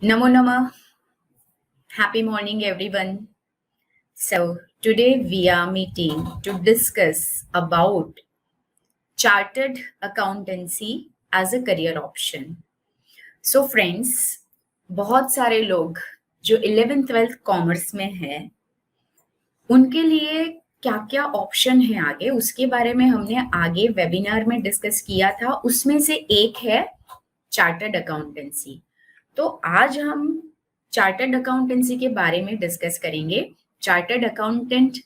Namo Namah. Happy morning, everyone. So, today we are meeting to discuss about chartered accountancy as a career option. So, friends, बहुत सारे लोग जो 11th-12th commerce में हैं, उनके लिए क्या क्या ऑप्शन है आगे, उसके बारे में हमने आगे वेबिनार में डिस्कस किया था। उसमें से एक है चार्टर्ड अकाउंटेंसी। तो आज हम चार्टर्ड अकाउंटेंसी के बारे में डिस्कस करेंगे। चार्टर्ड अकाउंटेंट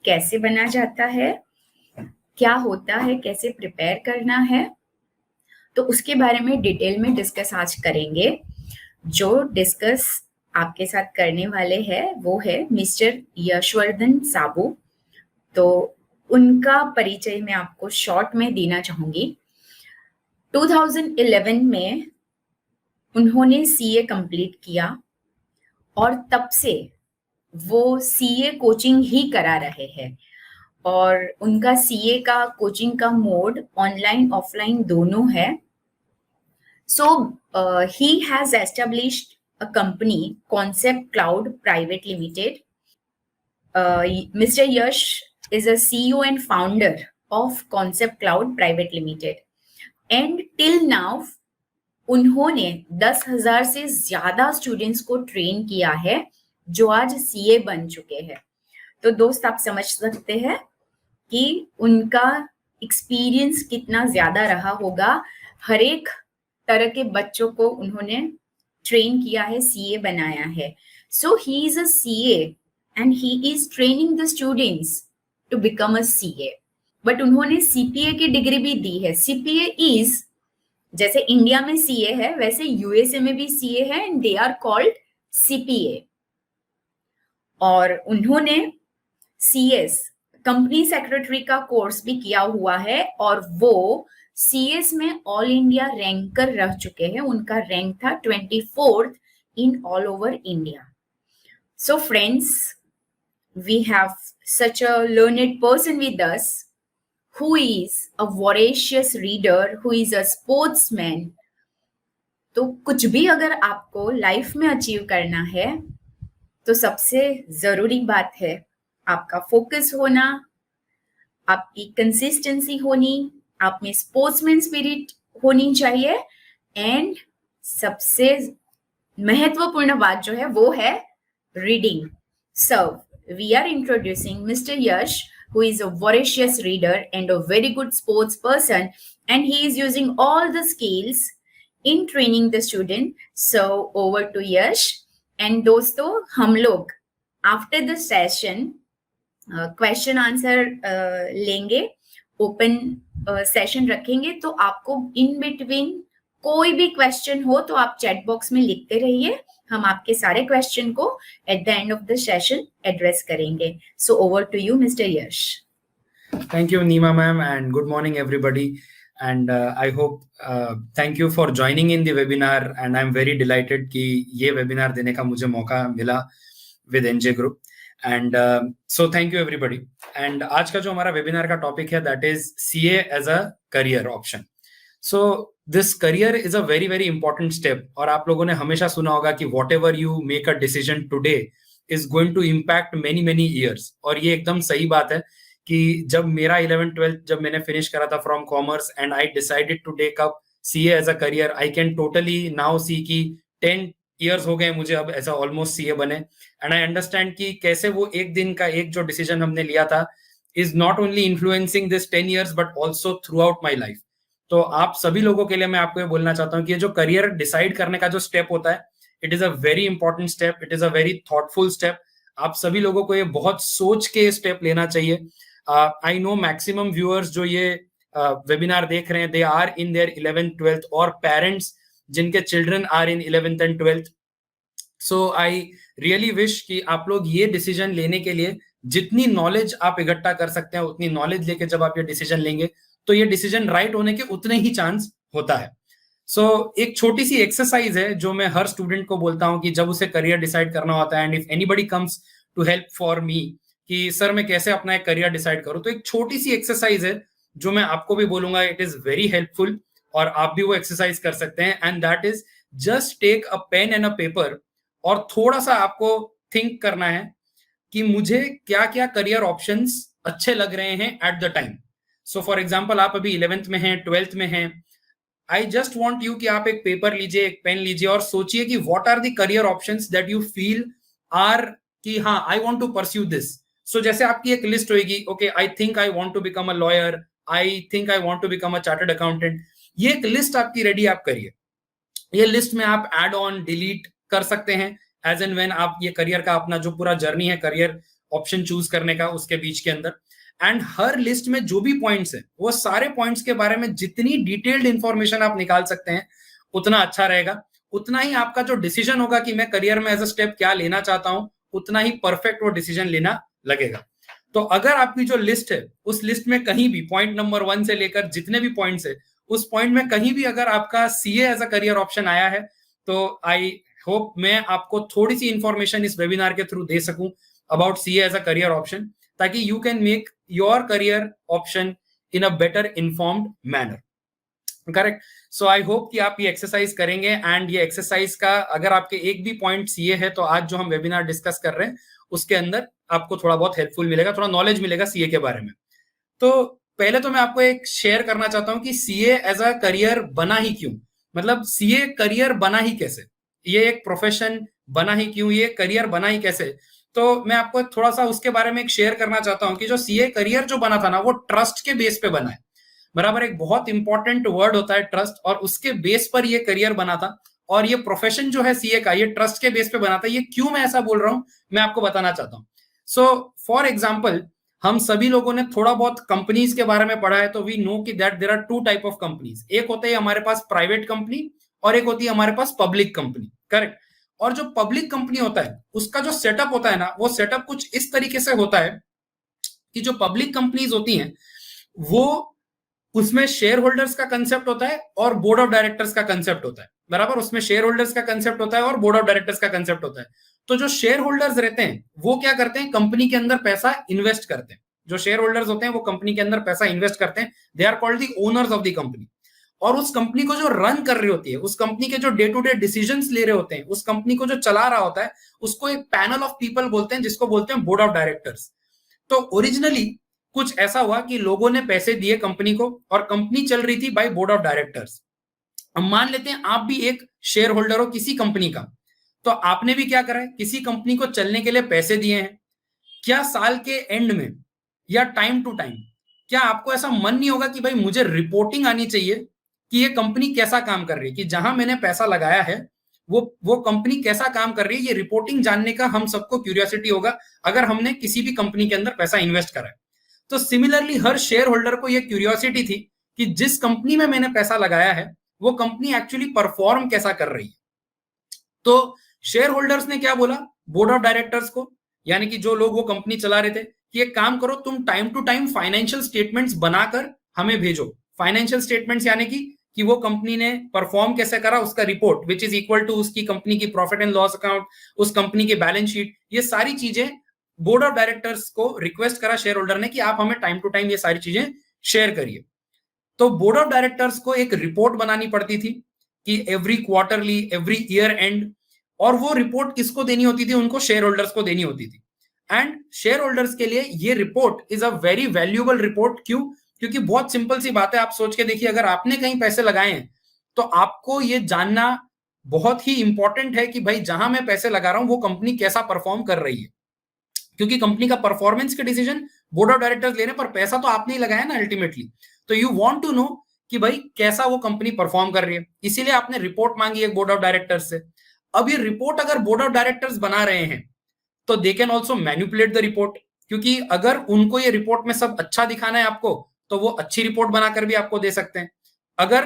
कैसे बना जाता है, क्या होता है, कैसे प्रिपेयर करना है, तो उसके बारे में डिटेल में डिस्कस आज करेंगे। जो डिस्कस आपके साथ करने वाले हैं वो है मिस्टर यशवर्धन साबू। तो उनका परिचय मैं आपको शॉर्ट में देना चाहूंगी। 2011 में उन्होंने सीए कंप्लीट किया और तब से वो सीए कोचिंग ही करा रहे हैं। और उनका सीए का कोचिंग का मोड ऑनलाइन ऑफलाइन दोनों है। So he has established a company Concept Cloud Private Limited. Mr. Yash is a CEO and founder of Concept Cloud Private Limited. And till now, उन्होंने 10,000 से ज्यादा स्टूडेंट्स को train किया है जो आज सीए बन चुके हैं। तो दोस्त आप समझ सकते हैं कि उनका एक्सपीरियंस कितना ज्यादा रहा होगा। हर एक तरह के बच्चों को उन्होंने ट्रेन किया है, सीए बनाया है। So he is a CA and he is training the students to become a CA. But उन्होंने सीपीए की डिग्री भी दी है। सीपीए इज, जैसे इंडिया में सीए है वैसे यूएसए में भी सीए है and they are called CPA. और उन्होंने सीएस कंपनी सेक्रेटरी का कोर्स भी किया हुआ है और वो सीएस में ऑल इंडिया रैंकर रह चुके हैं। उनका रैंक था 24th in all over India. So friends, we have such a learned person with us who is a voracious reader, who is a sportsman. तो कुछ भी अगर आपको लाइफ में अचीव करना है तो सबसे जरूरी बात है आपका फोकस होना, आपकी कंसिस्टेंसी होनी, आप में स्पोर्ट्समैन स्पिरिट होनी चाहिए एंड सबसे महत्वपूर्ण बात जो है वो है reading. So, we are introducing Mr. Yash, who is a voracious reader and a very good sports person, and he is using all the skills in training the student. So, over to Yash. And दोस्तों, हम लोग after the session question answer लेंगे, open session रखेंगे। तो आपको in between कोई भी question हो तो आप चैट बॉक्स में लिखते रहिए, हम आपके सारे क्वेश्चन को at the end of the session address करेंगे। So over to you mister Yash. Thank you, Neema ma'am, and good morning, everybody. And I hope thank you for joining in the webinar. And I'm very delighted कि ये webinar देने का मुझे मौका मिला with NJ Group. And so thank you everybody. And आज का जो हमारा webinar का topic है that is CA as a career option. So this career is a very very important step. और आप लोगों ने हमेशा सुना होगा कि whatever you make a decision today is going to impact many many years. और ये एकदम सही बात है कि जब मेरा 11th-12th जब मैंने फिनिश करा था from commerce and I decided to take up CA as a career, I can totally now see कि 10 इयर्स हो गए मुझे अब ऐसा ऑलमोस्ट सीए बने। एंड आई अंडरस्टैंड कि कैसे वो एक दिन का एक जो डिसीजन हमने लिया था is not only influencing this 10 years but also through out my life. तो आप सभी लोगों के लिए मैं आपको ये बोलना चाहता हूँ कि ये जो करियर डिसाइड करने का जो स्टेप होता है, it is a very important step, it is a very thoughtful step. आप सभी लोगों को ये बहुत सोच के स्टेप लेना चाहिए। आई नो मैक्सिमम व्यूअर्स जो ये वेबिनार देख रहे हैं they are in their 11th-12th और पेरेंट्स जिनके children are in 11th and 12th। So I really wish कि आप लोग ये डिसीजन लेने के लिए जितनी नॉलेज आप इकट्ठा कर सकते हैं उतनी नॉलेज लेके जब आप ये डिसीजन लेंगे तो ये डिसीजन राइट होने के उतने ही चांस होता है। सो एक छोटी सी एक्सरसाइज है जो मैं हर स्टूडेंट को बोलता हूँ कि जब उसे करियर डिसाइड करना होता है and if anybody comes to help for me कि सर मैं कैसे अपना एक करियर डिसाइड करूं, तो एक छोटी सी एक्सरसाइज है जो मैं आपको भी बोलूंगा, इट इज वेरी हेल्पफुल और आप भी वो एक्सरसाइज कर सकते हैं। And that is just take a pen and a paper और थोड़ा सा आपको थिंक करना है कि मुझे क्या क्या करियर ऑप्शंस अच्छे लग रहे हैं at the time. So for example आप अभी 11th में हैं, 12th में हैं. आई जस्ट वॉन्ट यू कि आप एक पेपर लीजिए, एक पेन लीजिए और सोचिए कि what are the career options that you feel are कि हाँ I want to pursue this. So जैसे आपकी एक लिस्ट होगी, okay I think I want to become a lawyer, I think I want to become a chartered accountant. ये एक list आपकी ready आप करिए. ये लिस्ट में आप ऐड ऑन डिलीट कर सकते हैं एज एंड व्हेन आप ये करियर का अपना जो पूरा जर्नी है करियर ऑप्शन चूज करने का उसके बीच के अंदर. एंड हर लिस्ट में जो भी पॉइंट्स है वो सारे पॉइंट्स के बारे में जितनी डिटेल्ड इंफॉर्मेशन आप निकाल सकते हैं उतना अच्छा रहेगा. उतना ही आपका जो डिसीजन होगा कि मैं करियर में एज अ स्टेप क्या लेना चाहता हूं उतना ही परफेक्ट वो डिसीजन लेना लगेगा. तो अगर आपकी जो लिस्ट है उस लिस्ट में कहीं भी पॉइंट नंबर 1 से लेकर जितने भी पॉइंट्स है उस पॉइंट में कहीं भी अगर आपका CA as a career option आया है तो आई होप मैं आपको थोड़ी सी इंफॉर्मेशन इस वेबिनार के थ्रू दे सकूं about CA as a career option, ताकि you can make your career option in a better informed manner. Correct. So I hope कि आप ये एक्सरसाइज करेंगे. एंड ये एक्सरसाइज का अगर आपके एक भी पॉइंट सीए है तो आज जो हम वेबिनार डिस्कस कर रहे हैं उसके अंदर आपको थोड़ा बहुत हेल्पफुल मिलेगा, थोड़ा नॉलेज मिलेगा सीए के बारे में. तो पहले तो मैं आपको एक शेयर करना चाहता हूं कि सीए एज अ करियर बना ही क्यों, मतलब सीए करियर बना ही कैसे, ये एक प्रोफेशन बना ही क्यों, ये करियर बना ही कैसे. तो मैं आपको थोड़ा सा उसके बारे में एक शेयर करना चाहता हूं कि जो सीए करियर जो बना था ना वो ट्रस्ट के बेस पे बना है. बराबर. एक बहुत इंपॉर्टेंट वर्ड होता है ट्रस्ट, और उसके बेस पर ये करियर बना था. और ये प्रोफेशन जो है सीए का ये ट्रस्ट के बेस पे बना था. ये क्यों मैं ऐसा बोल रहा हूं मैं आपको बताना चाहता हूं. सो फॉर एग्जाम्पल हम सभी लोगों ने थोड़ा बहुत कंपनीज के बारे में पढ़ा है, तो वी नो कि that there are two type of companies. एक होते हैं हमारे पास प्राइवेट कंपनी और एक होती है हमारे पास पब्लिक कंपनी. करेक्ट. और जो पब्लिक कंपनी होता है उसका जो सेटअप होता है ना वो सेटअप कुछ इस तरीके से होता है कि जो पब्लिक कंपनीज होती हैं वो उसमें शेयर होल्डर्स का कंसेप्ट होता है और बोर्ड ऑफ डायरेक्टर्स का कंसेप्ट होता है. बराबर. उसमें शेयर होल्डर्स का कंसेप्ट होता है और बोर्ड ऑफ डायरेक्टर्स का कंसेप्ट होता है. तो जो शेयर होल्डर्स रहते हैं वो क्या करते हैं, कंपनी के अंदर पैसा इन्वेस्ट करते हैं. जो शेयर होल्डर्स होते हैं वो कंपनी के अंदर पैसा इन्वेस्ट करते हैं. They are called the owners of the company. और उस कंपनी को जो रन कर रही होती है, उस कंपनी के जो डे टू डे डिसीजंस ले रहे होते हैं, उस कंपनी को जो चला रहा होता है उसको एक पैनल ऑफ पीपल बोलते हैं जिसको बोलते हैं बोर्ड ऑफ डायरेक्टर्स. तो ओरिजिनली कुछ ऐसा हुआ कि लोगों ने पैसे दिए कंपनी को और कंपनी चल रही थी बाय बोर्ड ऑफ डायरेक्टर्स. अब मान लेते हैं आप भी एक शेयर होल्डर हो किसी कंपनी का. तो आपने भी क्या करा है, किसी कंपनी को चलने के लिए पैसे दिए हैं. क्या साल के एंड में या टाइम टू टाइम क्या आपको ऐसा मन नहीं होगा कि भाई मुझे रिपोर्टिंग आनी चाहिए कि ये कंपनी कैसा काम कर रही है, कि जहां मैंने पैसा लगाया है वो कंपनी कैसा काम कर रही है, ये रिपोर्टिंग जानने का हम सबको क्यूरियोसिटी होगा अगर हमने किसी भी कंपनी के अंदर पैसा इन्वेस्ट करा है. तो सिमिलरली हर शेयर होल्डर को यह क्यूरियोसिटी थी कि जिस कंपनी में मैंने पैसा लगाया है वो कंपनी एक्चुअली परफॉर्म कैसा कर रही है. तो शेयर होल्डर्स ने क्या बोला बोर्ड ऑफ डायरेक्टर्स को, यानी कि जो लोग वो कंपनी चला रहे थे, कि एक काम करो तुम time to time financial statements बनाकर हमें भेजो. फाइनेंशियल स्टेटमेंट्स यानी कि वो कंपनी ने परफॉर्म कैसे करा उसका report which is equal to उसकी कंपनी की प्रॉफिट एंड लॉस अकाउंट, उस कंपनी की बैलेंस शीट, ये सारी चीजें बोर्ड ऑफ डायरेक्टर्स को रिक्वेस्ट करा शेयर होल्डर ने कि आप हमें टाइम टू टाइम ये सारी चीजें शेयर करिए. तो बोर्ड ऑफ डायरेक्टर्स को एक रिपोर्ट बनानी पड़ती थी कि every quarterly every year and, और वो रिपोर्ट किसको देनी होती थी, उनको शेयर होल्डर्स को देनी होती थी. एंड शेयर होल्डर्स के लिए ये report is a very valuable report. क्यों? क्योंकि बहुत सिंपल सी बात है, आप सोच के देखिए अगर आपने कहीं पैसे लगाए हैं तो आपको ये जानना बहुत ही इंपॉर्टेंट है कि भाई जहां मैं पैसे लगा रहा हूं वो कंपनी कैसा परफॉर्म कर रही है. क्योंकि कंपनी का परफॉर्मेंस के डिसीजन बोर्ड ऑफ डायरेक्टर्स ले रहे हैं पर पैसा तो आपने ही लगाया ना अल्टीमेटली. तो यू वांट टू नो कि भाई कैसा वो कंपनी परफॉर्म कर रही है, इसीलिए आपने रिपोर्ट मांगी है बोर्ड ऑफ डायरेक्टर्स से. अब ये रिपोर्ट अगर बोर्ड ऑफ डायरेक्टर्स बना रहे हैं तो they can also manipulate the report, क्योंकि अगर उनको ये रिपोर्ट में सब अच्छा दिखाना है आपको तो वो अच्छी रिपोर्ट बनाकर भी आपको दे सकते हैं. अगर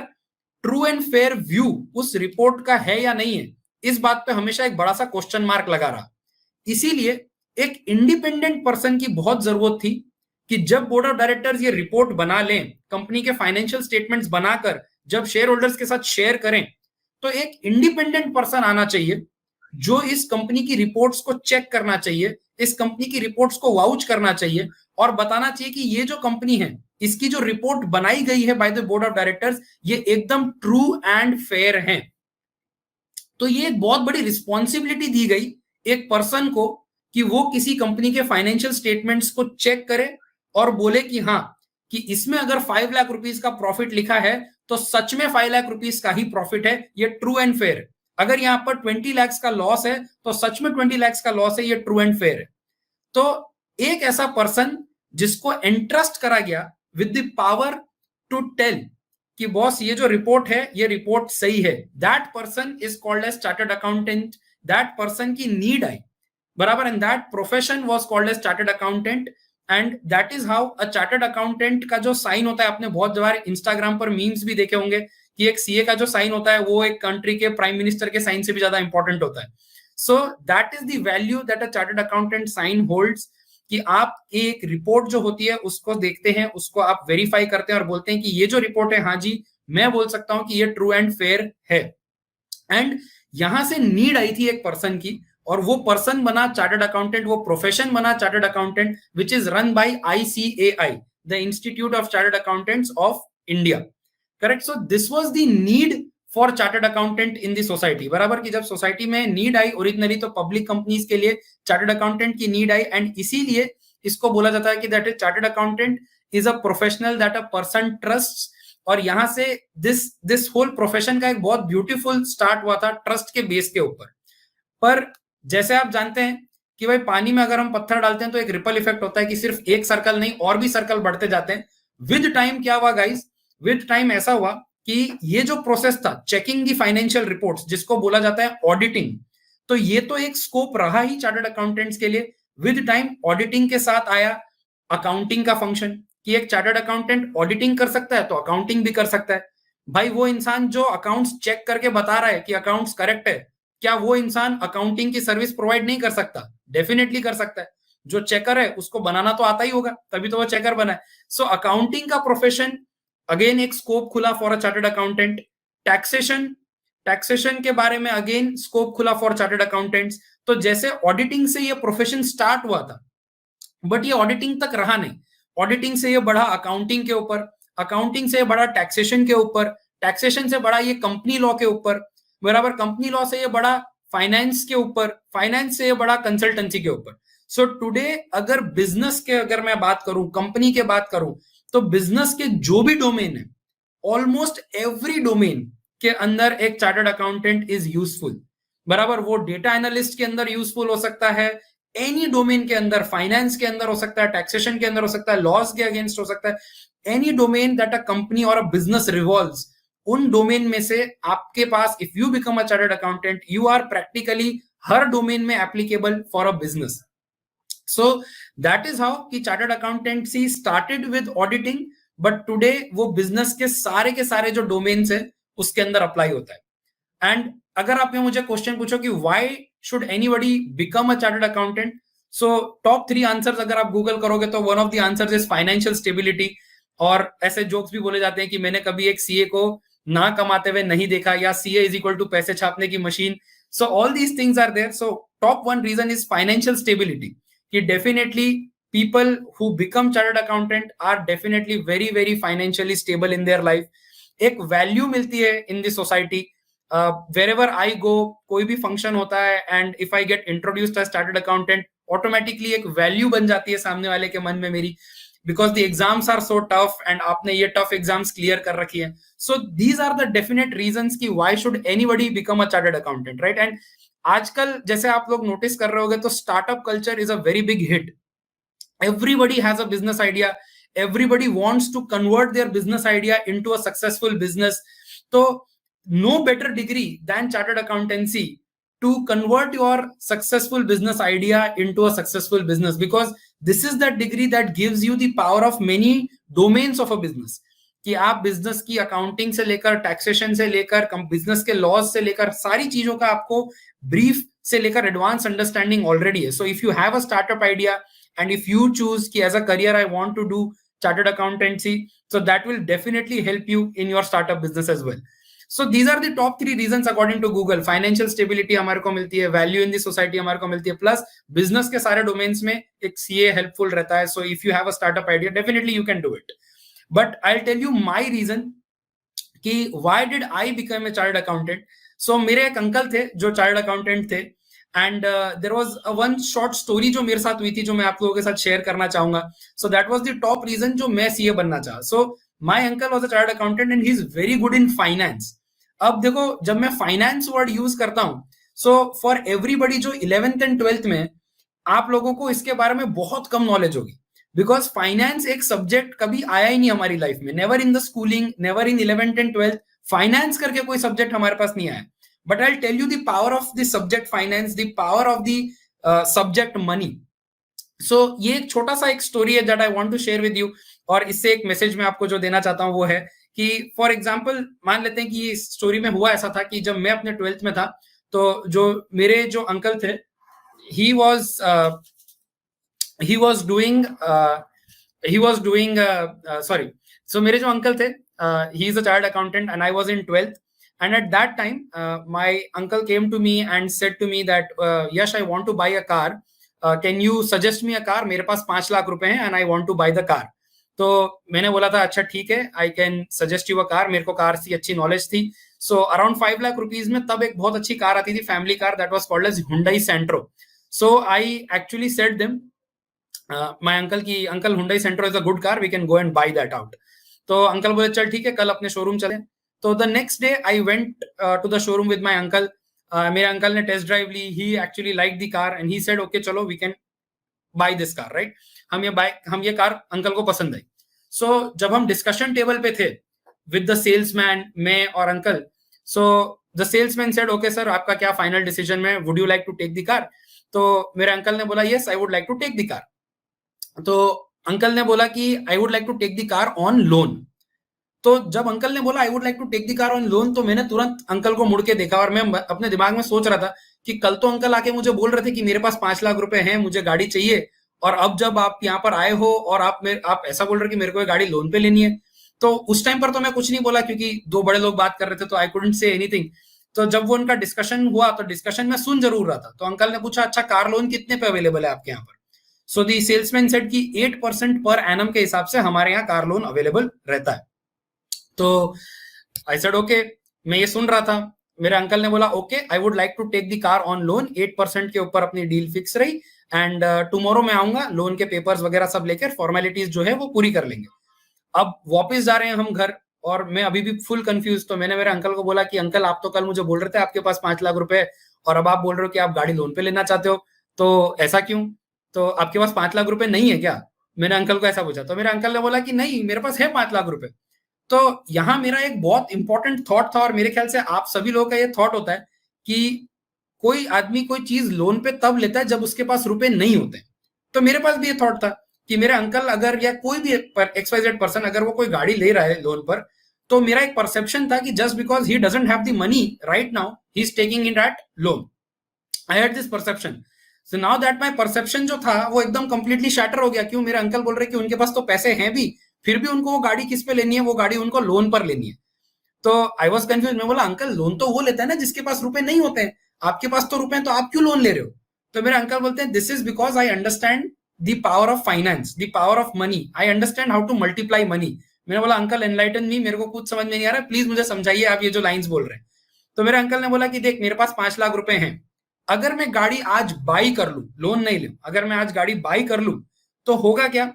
ट्रू एंड फेयर व्यू उस रिपोर्ट का है या नहीं है, इस बात पे हमेशा एक बड़ा सा क्वेश्चन मार्क लगा रहा. इसीलिए एक इंडिपेंडेंट पर्सन की बहुत जरूरत थी कि जब बोर्ड ऑफ डायरेक्टर्स ये रिपोर्ट बना लें, कंपनी के फाइनेंशियल स्टेटमेंट्स बनाकर जब शेयर होल्डर्स के साथ शेयर करें, तो एक इंडिपेंडेंट पर्सन आना चाहिए जो इस कंपनी की रिपोर्ट्स को चेक करना चाहिए, इस कंपनी की रिपोर्ट्स को वाउच करना चाहिए और बताना चाहिए कि ये जो कंपनी है इसकी जो रिपोर्ट बनाई गई है by the board of directors ये एकदम ट्रू एंड फेयर है. तो ये एक बहुत बड़ी रिस्पॉन्सिबिलिटी दी गई एक पर्सन को कि वो किसी कंपनी के फाइनेंशियल स्टेटमेंट्स को चेक करे और बोले कि हाँ, कि इसमें अगर 5 लाख रुपीस का प्रॉफिट लिखा है तो सच में 5 लाख रुपीस का ही प्रॉफिट है, ये ट्रू एंड फेयर है। अगर यहाँ पर 20 लाख का लॉस है तो सच में 20 लाख का लॉस है, ये ट्रू एंड फेयर है। तो एक ऐसा पर्सन जिसको एंट्रस्ट करा गया with the power to tell कि बॉस ये जो रिपोर्ट है ये रिपोर्ट सही है, that person is called as chartered accountant. That person की नीड आई, बराबर, and that profession was called as chartered accountant. And that is how a chartered accountant का जो साइन होता है, आपने बहुत बार इंस्टाग्राम पर मीम्स भी देखे होंगे कि एक सीए का जो साइन होता है वो एक कंट्री के प्राइम मिनिस्टर के साइन से भी ज्यादा इंपॉर्टेंट होता है। So that is the value that a chartered accountant sign holds, कि आप एक रिपोर्ट जो होती है उसको देखते हैं, उसको आप वेरीफाई करते हैं और बोलते हैं कि ये जो रिपोर्ट है, हाँ जी मैं बोल सकता हूं कि ये ट्रू एंड फेयर है। एंड यहां से नीड आई थी एक पर्सन की, और वो पर्सन बना चार्टर्ड अकाउंटेंट, वो प्रोफेशन बना chartered accountant, which is run by ICAI, the institute of chartered accountants of India. Correct. So this was the need for chartered accountant in the society, बराबर, कि जब society में need I originally तो public companies के लिए chartered accountant की need I, and इसीलिए इसको बोला जाता है कि that is chartered accountant is a professional that a person trust. और यहां से दिस होल प्रोफेशन का एक बहुत ब्यूटीफुल स्टार्ट हुआ था ट्रस्ट के बेस के ऊपर। पर जैसे आप जानते हैं कि भाई पानी में अगर हम पत्थर डालते हैं तो एक रिपल इफेक्ट होता है कि सिर्फ एक सर्कल नहीं और भी सर्कल बढ़ते जाते हैं। विद टाइम क्या हुआ गाइस, विद टाइम ऐसा हुआ कि ये जो प्रोसेस था चेकिंग दी फाइनेंशियल रिपोर्ट्स, जिसको बोला जाता है ऑडिटिंग, तो ये तो एक स्कोप रहा ही चार्टर्ड अकाउंटेंट्स के लिए। विद टाइम ऑडिटिंग के साथ आया अकाउंटिंग का फंक्शन, कि एक चार्टर्ड अकाउंटेंट ऑडिटिंग कर सकता है तो अकाउंटिंग भी कर सकता है। भाई वो इंसान जो अकाउंट्स चेक करके बता रहा है कि अकाउंट्स करेक्ट है, क्या वो इंसान अकाउंटिंग की सर्विस प्रोवाइड नहीं कर सकता? डेफिनेटली कर सकता है। जो चेकर है उसको बनाना तो आता ही होगा, तभी तो वो चेकर बना है। सो अकाउंटिंग का प्रोफेशन अगेन एक स्कोप खुला for a chartered accountant. Taxation के बारे में अगेन स्कोप खुला फॉर चार्टर्ड अकाउंटेंट्स। तो जैसे ऑडिटिंग से ये प्रोफेशन स्टार्ट हुआ था, बट ये ऑडिटिंग तक रहा नहीं। ऑडिटिंग से ये बढ़ा अकाउंटिंग के ऊपर, अकाउंटिंग से बढ़ा टैक्सेशन के ऊपर, टैक्सेशन से बढ़ा ये कंपनी लॉ के ऊपर, बराबर, कंपनी लॉ से ये बढ़ा फाइनेंस के ऊपर, फाइनेंस से ये बढ़ा कंसल्टेंसी के ऊपर। सो टुडे अगर बिजनेस के अगर मैं बात करूं, कंपनी के बात करूं, तो बिजनेस के जो भी डोमेन है, ऑलमोस्ट एवरी डोमेन के अंदर एक चार्टर्ड अकाउंटेंट इज यूजफुल, बराबर। वो डेटा एनालिस्ट के अंदर यूजफुल हो सकता है, एनी डोमेन के अंदर, फाइनेंस के अंदर हो सकता है, टैक्सेशन के अंदर हो सकता है, लॉस के अगेंस्ट हो सकता है, any domain that a company और अ बिजनेस रिवॉल्व्स, उन डोमेन में से आपके पास, if you become a chartered accountant, you are practically हर डोमेन में applicable for a business. So that is how कि chartered accountancy started with auditing, but today वो बिजनेस के सारे जो डोमेन्स है उसके अंदर अप्लाई होता है। एंड अगर आप मुझे क्वेश्चन पूछो कि why should anybody become a chartered accountant, so top 3 answers अगर आप गूगल करोगे तो one of the answers is financial stability. और ऐसे जोक्स भी बोले जाते हैं कि मैंने कभी एक सीए को ना कमाते हुए नहीं देखा, या सीए इज इक्वल टू पैसे छापने की machine. So all these things are there. So top 1 reason is financial stability, कि definitely people who become chartered accountant are definitely very very financially stable in their life. एक value मिलती है in the society. wherever I go, कोई भी function होता है and if I get introduced as chartered accountant, automatically एक value बन जाती है सामने वाले के मन में मेरी, because the exams are so tough and आपने ये टफ एग्जाम्स क्लियर कर रखी है। So these are the definite reasons कि why should anybody become a chartered accountant, right. And आजकल जैसे आप लोग नोटिस कर रहे होगे तो startup culture is a very big hit. Everybody has a business idea, everybody wants to convert their business idea into a successful business. So no better degree than chartered accountancy to convert your successful business idea into a successful business, because this is that degree that gives you the power of many domains of a business. कि आप business की accounting से लेकर taxation से लेकर business के laws से लेकर सारी चीजों का आपको ब्रीफ से लेकर एडवांस अंडरस्टैंडिंग ऑलरेडी है. So if you have a startup idea and if you choose ki as a career I want to do chartered accountancy, so that will definitely help you in your startup business as well. So these are the top 3 reasons according to Google. Financial stability हमारे को मिलती है, value in the society हमारे को मिलती है, plus business के सारे domains में एक CA helpful रहता है. So if you have a startup idea, definitely you can do it. But I'll tell you my reason कि why did I become a chartered accountant. सो मेरे एक अंकल थे जो चार्टर्ड अकाउंटेंट थे, and there was one short story जो मेरे साथ हुई थी जो मैं आप लोगों के साथ शेयर करना चाहूंगा. So that was the top reason जो मैं सीए बनना चाहा. So my uncle was a chartered accountant and he is very good in finance. अब देखो, जब मैं फाइनेंस वर्ड यूज करता हूं, सो फॉर एवरीबडी जो 11th एंड 12th में, आप लोगों को इसके बारे में बहुत कम नॉलेज होगी, बिकॉज फाइनेंस एक सब्जेक्ट कभी आया ही नहीं हमारी लाइफ में. Never in the schooling, never in 11th and 12th finance करके कोई सब्जेक्ट हमारे पास नहीं आया. But I tell you the power of the subject finance, the power of the subject money. So ये एक छोटा सा एक स्टोरी है that I want to share with you, और इससे एक मैसेज मैं आपको जो देना चाहता हूं वो है कि फॉर एग्जांपल मान लेते हैं कि ये स्टोरी में हुआ ऐसा था कि जब मैं अपने 12th में था, तो जो मेरे जो अंकल थे, he was doing sorry, so मेरे जो अंकल थे, he is a chartered accountant and I was in 12th, and at that time my uncle came to me and said to me that Yash, I want to buy a car, can you suggest me a car, मेरे पास 5 लाख रुपए हैं and I want to buy the car. तो मैंने बोला था अच्छा ठीक है, I can suggest you a car. मेरे को कार की अच्छी नॉलेज थी. So around 5 लाख रुपीज में तब एक बहुत अच्छी कार आती थी, family car, that was called as Hyundai Santro. So I actually said them, my uncle की uncle, Hyundai Santro is a good car, we can go and buy that out. तो uncle बोले चल ठीक है, कल अपने शोरूम चले. तो the next day I went to the showroom with my uncle. मेरे अंकल ने टेस्ट ड्राइव ली. he actually liked the car and he said okay चलो we can buy this car, right? हम ये कार अंकल को पसंद आई. so जब हम डिस्कशन टेबल पे थे with the salesman, मैं और uncle, so the salesman said okay sir, आपका क्या फाइनल डिसीजन में, would you like to take the car? तो मेरे अंकल ने बोला yes, I would like to take the car. तो अंकल ने बोला कि I would like to take the car on loan. तो जब अंकल ने बोला I would like to take the car on loan, तो मैंने तुरंत अंकल को मुड़ के देखा और मैं अपने दिमाग में सोच रहा था कि कल तो अंकल आके मुझे बोल रहे थे कि मेरे पास 5 लाख रुपए हैं, मुझे गाड़ी चाहिए, और अब जब आप यहाँ पर आए हो और आप ऐसा बोल रहे कि मेरे को ये गाड़ी लोन पे लेनी है. तो उस टाइम पर तो मैं कुछ नहीं बोला क्योंकि दो बड़े लोग बात कर रहे थे, तो आई कुडंट से एनीथिंग. तो जब वो उनका डिस्कशन हुआ तो डिस्कशन में सुन जरूर रहा था. तो अंकल ने पूछा अच्छा कार लोन कितने पे अवेलेबल है आपके यहाँ पर? सो दी सेल्समैन सेड कि 8% पर एनम के हिसाब से हमारे यहाँ कार लोन अवेलेबल रहता है. तो आई सेड ओके, मैं ये सुन रहा था. मेरे अंकल ने बोला okay, I would like to take the car on loan, 8% के ऊपर अपनी डील फिक्स रही, एंड टुमारो मैं आऊंगा, लोन के पेपर्स वगैरह सब लेकर फॉर्मेलिटीज जो है वो पूरी कर लेंगे. अब वापस जा रहे हैं हम घर और मैं अभी भी फुल कंफ्यूज. तो मैंने मेरे अंकल को बोला कि अंकल आप तो कल मुझे बोल रहे थे आपके पास 5 लाख रुपए और अब आप बोल रहे हो कि आप गाड़ी लोन पे लेना चाहते हो, तो ऐसा क्यों? तो आपके पास 5 लाख रुपए नहीं है क्या? मैंने अंकल को ऐसा पूछा. तो मेरे अंकल ने बोला कि नहीं, मेरे पास है 5 लाख रुपए. तो यहाँ मेरा एक बहुत इंपॉर्टेंट थॉट था, और मेरे ख्याल से आप सभी लोगों का ये थॉट होता है कि कोई आदमी कोई चीज लोन पे तब लेता है जब उसके पास रुपए नहीं होते. तो मेरे पास भी ये थॉट था कि मेरे अंकल अगर या कोई भी XYZ पर्सन अगर वो कोई गाड़ी ले रहा है लोन पर, तो मेरा एक परसेप्शन था कि just because he doesn't have the money right now, he is taking in that loan. I had this perception. So now that my perception जो था वो एकदम कंप्लीटली शैटर हो गया. क्यों? मेरे अंकल बोल रहे कि उनके पास तो पैसे हैं भी, फिर भी उनको वो गाड़ी किस पे लेनी है, वो गाड़ी उनको लोन पर लेनी है. तो आई वॉज कंफ्यूज. मैं बोला अंकल लोन तो वो लेता है ना जिसके पास रुपए नहीं होते हैं, आपके पास तो रुपए हैं, तो आप क्यों लोन ले रहे हो? तो मेरे अंकल बोलते हैं this is because I understand the power of finance, the power of money. I understand how to multiply money. मैंने बोला अंकल एनलाइटन मी, मेरे को कुछ समझ में नहीं आ रहा है, प्लीज मुझे समझाइए आप ये जो लाइंस बोल रहे हैं. तो मेरे अंकल ने बोला कि देख मेरे पास 5 लाख रुपए हैं, अगर मैं गाड़ी आज बाई कर लूं, लोन नहीं लूं, अगर मैं आज गाड़ी बाई कर लूं तो होगा क्या,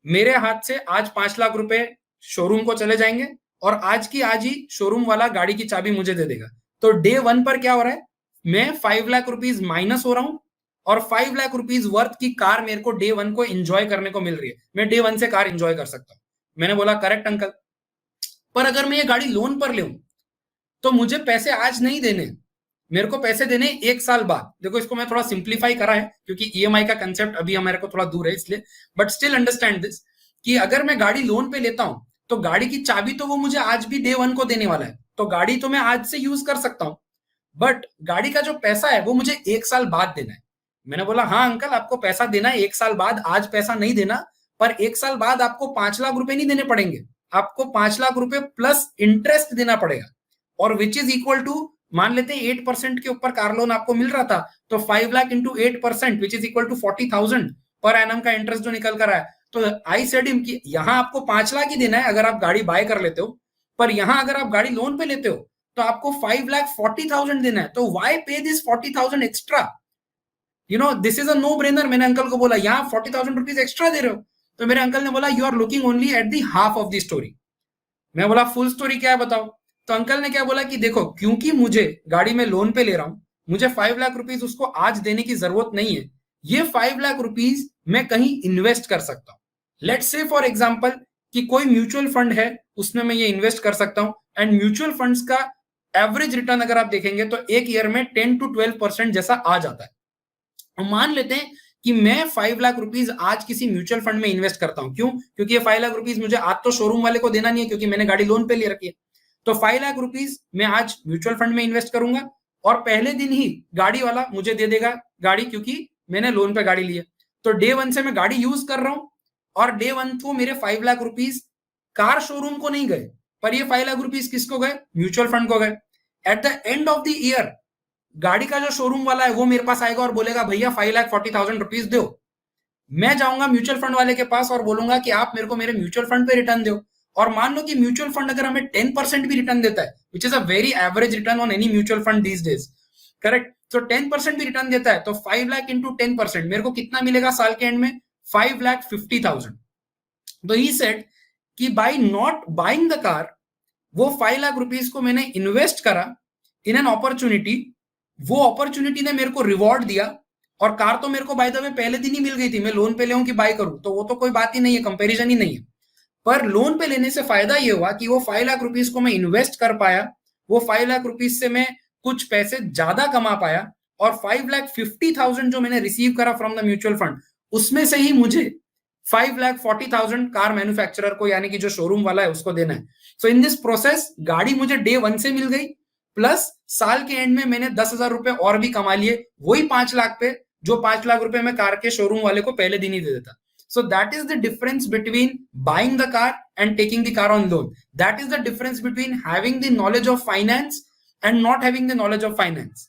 मेरे हाथ से आज 5 लाख रुपए शोरूम को चले जाएंगे और आज की आज ही शोरूम वाला गाड़ी की चाबी मुझे दे देगा. तो डे 1 पर क्या हो रहा है, मैं 5 लाख रुपीज माइनस हो रहा हूं और 5 लाख रुपीज वर्थ की कार मेरे को डे 1 को एंजॉय करने को मिल रही है. मैं डे 1 से कार एंजॉय कर सकता हूं. मैंने बोला करेक्ट अंकल, पर अगर मैं ये गाड़ी लोन पर लूं तो मुझे पैसे आज नहीं देने, मेरे को पैसे देने 1 साल बाद. देखो इसको मैं थोड़ा सिंप्लीफाई करा है क्योंकि ईएमआई का कंसेप्ट अभी हमारे को थोड़ा दूर है इसलिए, बट स्टिल अंडरस्टैंड दिस कि अगर मैं गाड़ी लोन पे लेता हूं तो गाड़ी की चाबी तो वो मुझे आज भी डे 1 को देने वाला है, तो गाड़ी तो मैं आज से यूज कर सकता हूं, बट गाड़ी का जो पैसा है वो मुझे 1 साल बाद देना है. मैंने बोला हाँ अंकल आपको पैसा देना है 1 साल बाद, आज पैसा नहीं देना, पर 1 साल बाद आपको 5 लाख रुपए नहीं देने पड़ेंगे, आपको 5 लाख रुपए प्लस इंटरेस्ट देना पड़ेगा, और विच इज इक्वल टू, मान लेते हैं 8% के ऊपर कार लोन आपको मिल रहा था, तो 5 lakh into 8% which is equal to 40,000 per annum का इंटरेस्ट जो निकल कर आया. तो आई सेड हिम कि यहाँ आपको 5 लाख ही देना है अगर आप गाड़ी बाय कर लेते हो, पर यहाँ अगर आप गाड़ी लोन पे लेते हो तो आपको 5,40,000 देना है, तो why pay this 40,000 extra? You know, this is a no brainer. मैंने अंकल को बोला यहाँ 40,000 रुपीज एक्स्ट्रा दे रहे हो, तो मेरे अंकल ने बोला you are looking only at the half of the story. मैं बोला फुल स्टोरी क्या है बताओ. तो अंकल ने क्या बोला कि देखो, क्योंकि मुझे गाड़ी में लोन पे ले रहा हूं, मुझे 5 लाख रुपीज उसको आज देने की जरूरत नहीं है. ये 5 लाख रुपीज मैं कहीं इन्वेस्ट कर सकता हूं. लेट्स से फॉर एग्जाम्पल कि कोई म्यूचुअल फंड है, उसमें मैं ये इन्वेस्ट कर सकता हूं. एंड म्यूचुअल फंड्स का एवरेज रिटर्न अगर आप देखेंगे तो एक ईयर में 10 to 12% जैसा आ जाता है. मान लेते हैं कि मैं 5 लाख रुपीज आज किसी म्यूचुअल फंड में इन्वेस्ट करता हूं. क्यों? क्योंकि ये 5 लाख रुपीज मुझे आज तो शोरूम वाले को देना नहीं है, क्योंकि मैंने गाड़ी लोन पे ले रखी है. तो 5 लाख रुपीज मैं आज म्यूचुअल फंड में इन्वेस्ट करूंगा और पहले दिन ही गाड़ी वाला मुझे दे देगा गाड़ी, क्योंकि मैंने लोन पे गाड़ी ली है. तो डे 1 से मैं गाड़ी यूज कर रहा हूं और डे 1 को मेरे 5 लाख रुपीज कार शोरूम को नहीं गए, पर ये 5 लाख रुपीज किसको गए? म्यूचुअल फंड को गए. Eight the end of the year गाड़ी का जो शोरूम वाला है वो मेरे पास आएगा और बोलेगा भैया 5,40,000 रुपीज दो. मैं जाऊंगा म्यूचुअल फंड वाले के पास और बोलूंगा कि आप मेरे को मेरे म्यूचुअल फंड पे रिटर्न दो. और मान लो कि म्यूचुअल फंड अगर हमें 10% भी रिटर्न देता है, which is a very average return on any mutual fund these days, correct. तो 10% भी रिटर्न देता है, तो 5 लाख इंटू 10% मेरे को कितना मिलेगा साल के एंड में? 5,50,000. तो ही सेड कि by not buying the car, वो 5 लाख रुपीज को मैंने इन्वेस्ट करा इन एन अपॉर्चुनिटी. वो अपॉर्चुनिटी ने मेरे को रिवॉर्ड दिया, और कार तो मेरे को बाय द वे पहले दिन ही मिल गई थी. मैं लोन पे ले कि बाय करूं, तो वो तो कोई बात ही नहीं है, कंपैरिजन ही नहीं है. पर लोन पे लेने से फायदा ये हुआ कि वो 5 लाख रुपीज को मैं इन्वेस्ट कर पाया. वो 5 लाख रुपीज से मैं कुछ पैसे ज्यादा कमा पाया, और 5,50,000 जो मैंने रिसीव करा फ्रॉम द म्यूचुअल फंड, उसमें से ही मुझे 5,40,000 कार मैन्युफैक्चरर को, यानी कि जो शोरूम वाला है, उसको देना है. सो इन दिस प्रोसेस गाड़ी मुझे डे 1 से मिल गई, प्लस साल के एंड में मैंने 10,000 रुपए और भी कमा लिए, वही 5 लाख पे, जो 5 लाख रुपए मैं कार के शोरूम वाले को पहले दिन ही दे देता. So that is the difference between buying the car and taking the car on loan. That is the difference between having the knowledge of finance and not having the knowledge of finance.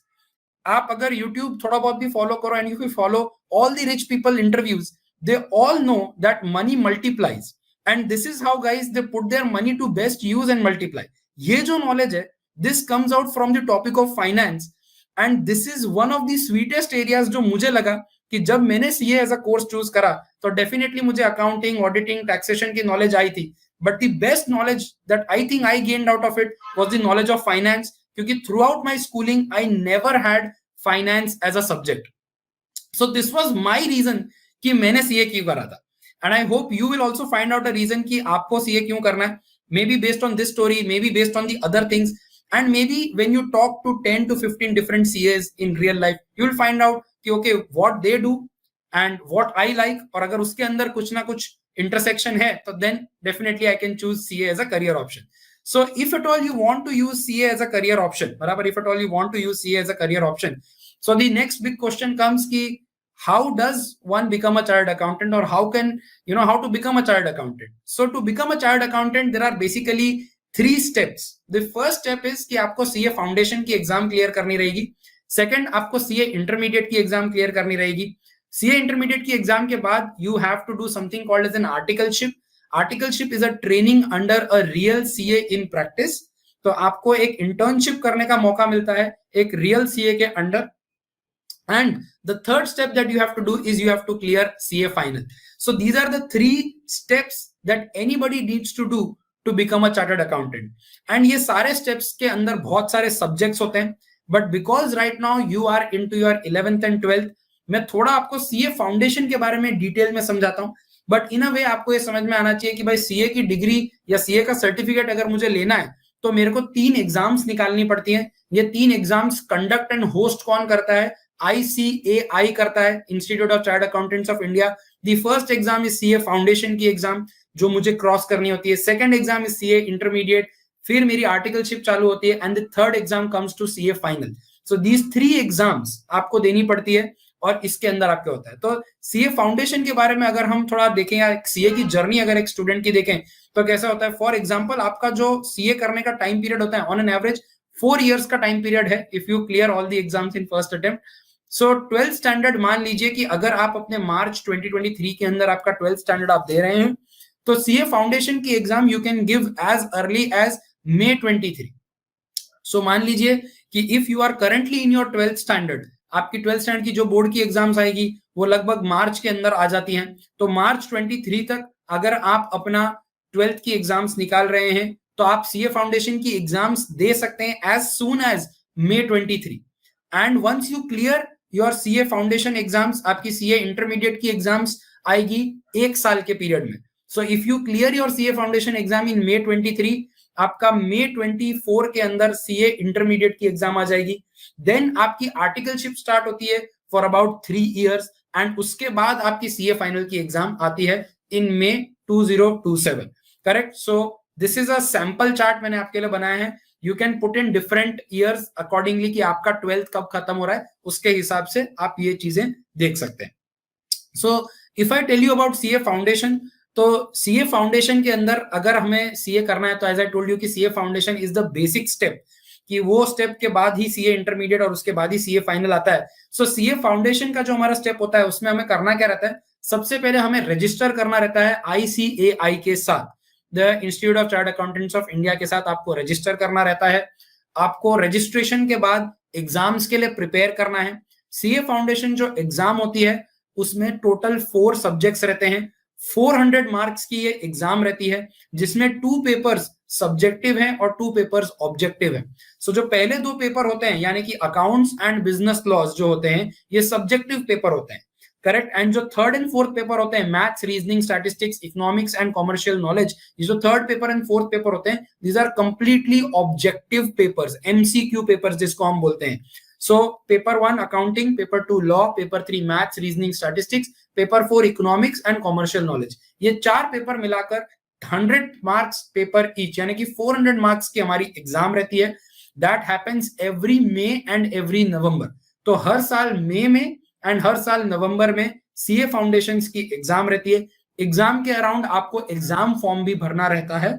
आप अगर YouTube थोड़ा बहुत भी follow करो, and if you follow all the rich people interviews, they all know that money multiplies, and this is how guys they put their money to best use and multiply. ये जो knowledge है, this comes out from the topic of finance, and this is one of the sweetest areas जो मुझे लगा कि जब मैंने CA as a course choose करा तो डेफिनेटली मुझे अकाउंटिंग, ऑडिटिंग, टैक्सेशन की नॉलेज आई थी. But the best knowledge that I think I gained out of it was the knowledge of finance, क्योंकि throughout my schooling I never had finance as a subject. So this was my reason कि मैंने CA क्यों करा था. And I hope you will also find out a reason कि आपको CA क्यों करना है. May be based on this story, may be based on the other things, and maybe when you talk to 10 to 15 different CAs in real life, you will find out कि okay what they do and what I like, और अगर उसके अंदर कुछ ना कुछ intersection है तो then definitely I can choose CA as a career option. So if at all you want to use CA as a career option, बराबर, if at all you want to use CA as a career option, so the next big question comes कि how does one become a chartered accountant, or how can you know how to become a chartered accountant? So to become a chartered accountant there are basically 3 steps. The first step is कि आपको CA foundation की exam clear करनी रहेगी. Second, आपको CA intermediate की exam clear करनी रहेगी. CA intermediate की एग्जाम के बाद you have to do something called as an articleship. Articleship is a training under a real CA in practice. तो आपको एक इंटर्नशिप करने का मौका मिलता है एक रियल सीए के under. And the third step that you have to do is you have to clear CA final. So these are the 3 steps that anybody needs to do to become a chartered accountant. And ये सारे steps के अंदर बहुत सारे subjects होते हैं. But because right now you are into your 11th and 12th, मैं थोड़ा आपको CA foundation के बारे में डिटेल में समझाता हूँ. बट इन अ वे आपको ये समझ में आना चाहिए कि भाई सीए की डिग्री या सीए का सर्टिफिकेट अगर मुझे लेना है तो मेरे को 3 एग्जाम्स निकालनी पड़ती हैं. ये 3 एग्जाम्स कंडक्ट एंड होस्ट कौन करता है? ICAI करता है, institute of chartered accountants of India. The first exam is CA foundation की एग्जाम जो मुझे क्रॉस करनी होती है. Second exam is CA intermediate, फिर मेरी आर्टिकलशिप चालू होती है, and the third exam comes to CA final. So these 3 exams आपको देनी पड़ती है और इसके अंदर आपके होता है. तो सीए फाउंडेशन के बारे में अगर हम थोड़ा देखें या सीए की जर्नी अगर एक स्टूडेंट की देखें तो कैसा होता है. फॉर एग्जाम्पल आपका जो सीए करने का टाइम पीरियड होता है ऑन एन एवरेज 4 years का टाइम पीरियड है if you clear all the exams in first attempt. So 12th standard मान लीजिए कि अगर आप अपने मार्च 2023 के अंदर आपका 12th स्टैंडर्ड आप दे रहे हैं तो सीए फाउंडेशन की exam you can give as early as May 23. So मान लीजिए कि if you are currently in your 12th standard, आपकी 12th स्टैंडर्ड की जो बोर्ड की एग्जाम्स आएगी वो लगभग मार्च के अंदर आ जाती हैं, तो मार्च 23 तक अगर आप अपना 12th की एग्जाम्स निकाल रहे हैं तो आप सीए फाउंडेशन की एग्जाम्स दे सकते हैं as soon as May 23। And once you clear your CA foundation exams, आपकी सीए इंटरमीडिएट की एग्जाम्स आएगी 1 साल के पीरियड में। So if you clear your CA foundation exam in May 23, आपका May 24 के अंदर सीए इंटरमीडिएट की एग्जाम आ जाएगी। देन आपकी आर्टिकलशिप स्टार्ट होती है फॉर अबाउट 3 years, एंड उसके बाद आपकी सीए फाइनल की एग्जाम आती है इन May 2027। Correct. So this is a sample chart मैंने आपके लिए बनाया है। You can put in different years accordingly कि आपका 12th कब खत्म हो रहा है, उसके हिसाब से आप ये चीजें देख सकते हैं। So if I tell you about CA foundation, तो सीए फाउंडेशन के अंदर अगर हमें सीए करना है तो एज आई टोल्ड यू कि CA foundation is the basic step, कि वो स्टेप के बाद ही सीए इंटरमीडिएट और उसके बाद ही सीए फाइनल आता है। सो सीए फाउंडेशन का जो हमारा स्टेप होता है उसमें हमें करना क्या रहता है, सबसे पहले हमें रजिस्टर करना रहता है ICAI के साथ, the institute of chartered accountants of India के साथ आपको रजिस्टर करना रहता है। आपको रजिस्ट्रेशन के बाद एग्जाम्स के लिए प्रिपेयर करना है। सीए फाउंडेशन जो एग्जाम होती है उसमें टोटल 4 सब्जेक्ट्स रहते हैं, 400 मार्क्स की ये एग्जाम रहती है, जिसमें 2 पेपर्स सब्जेक्टिव हैं और 2 पेपर्स ऑब्जेक्टिव हैं। सो जो पहले 2 पेपर होते हैं यानी कि अकाउंट्स एंड बिजनेस लॉज जो होते हैं, ये सब्जेक्टिव पेपर होते हैं। करेक्ट। एंड जो 3rd and 4th पेपर होते हैं, maths, reasoning, statistics, economics and commercial knowledge, ये जो 3rd paper and 4th paper होते हैं, these are completely objective papers, MCQ papers जिसको हम बोलते हैं। So paper 1 accounting, paper 2 law, paper 3 maths, reasoning, statistics, paper 4 economics and commercial knowledge, ये 4 paper मिलाकर 100 मार्क्स पेपर ईच, यानी कि 400 मार्क्स की हमारी एग्जाम रहती है। That happens every May and every November. तो हर साल मई में एंड हर साल नवंबर में सीए फाउंडेशंस की एग्जाम रहती है। एग्जाम के अराउंड आपको एग्जाम फॉर्म भी भरना रहता है,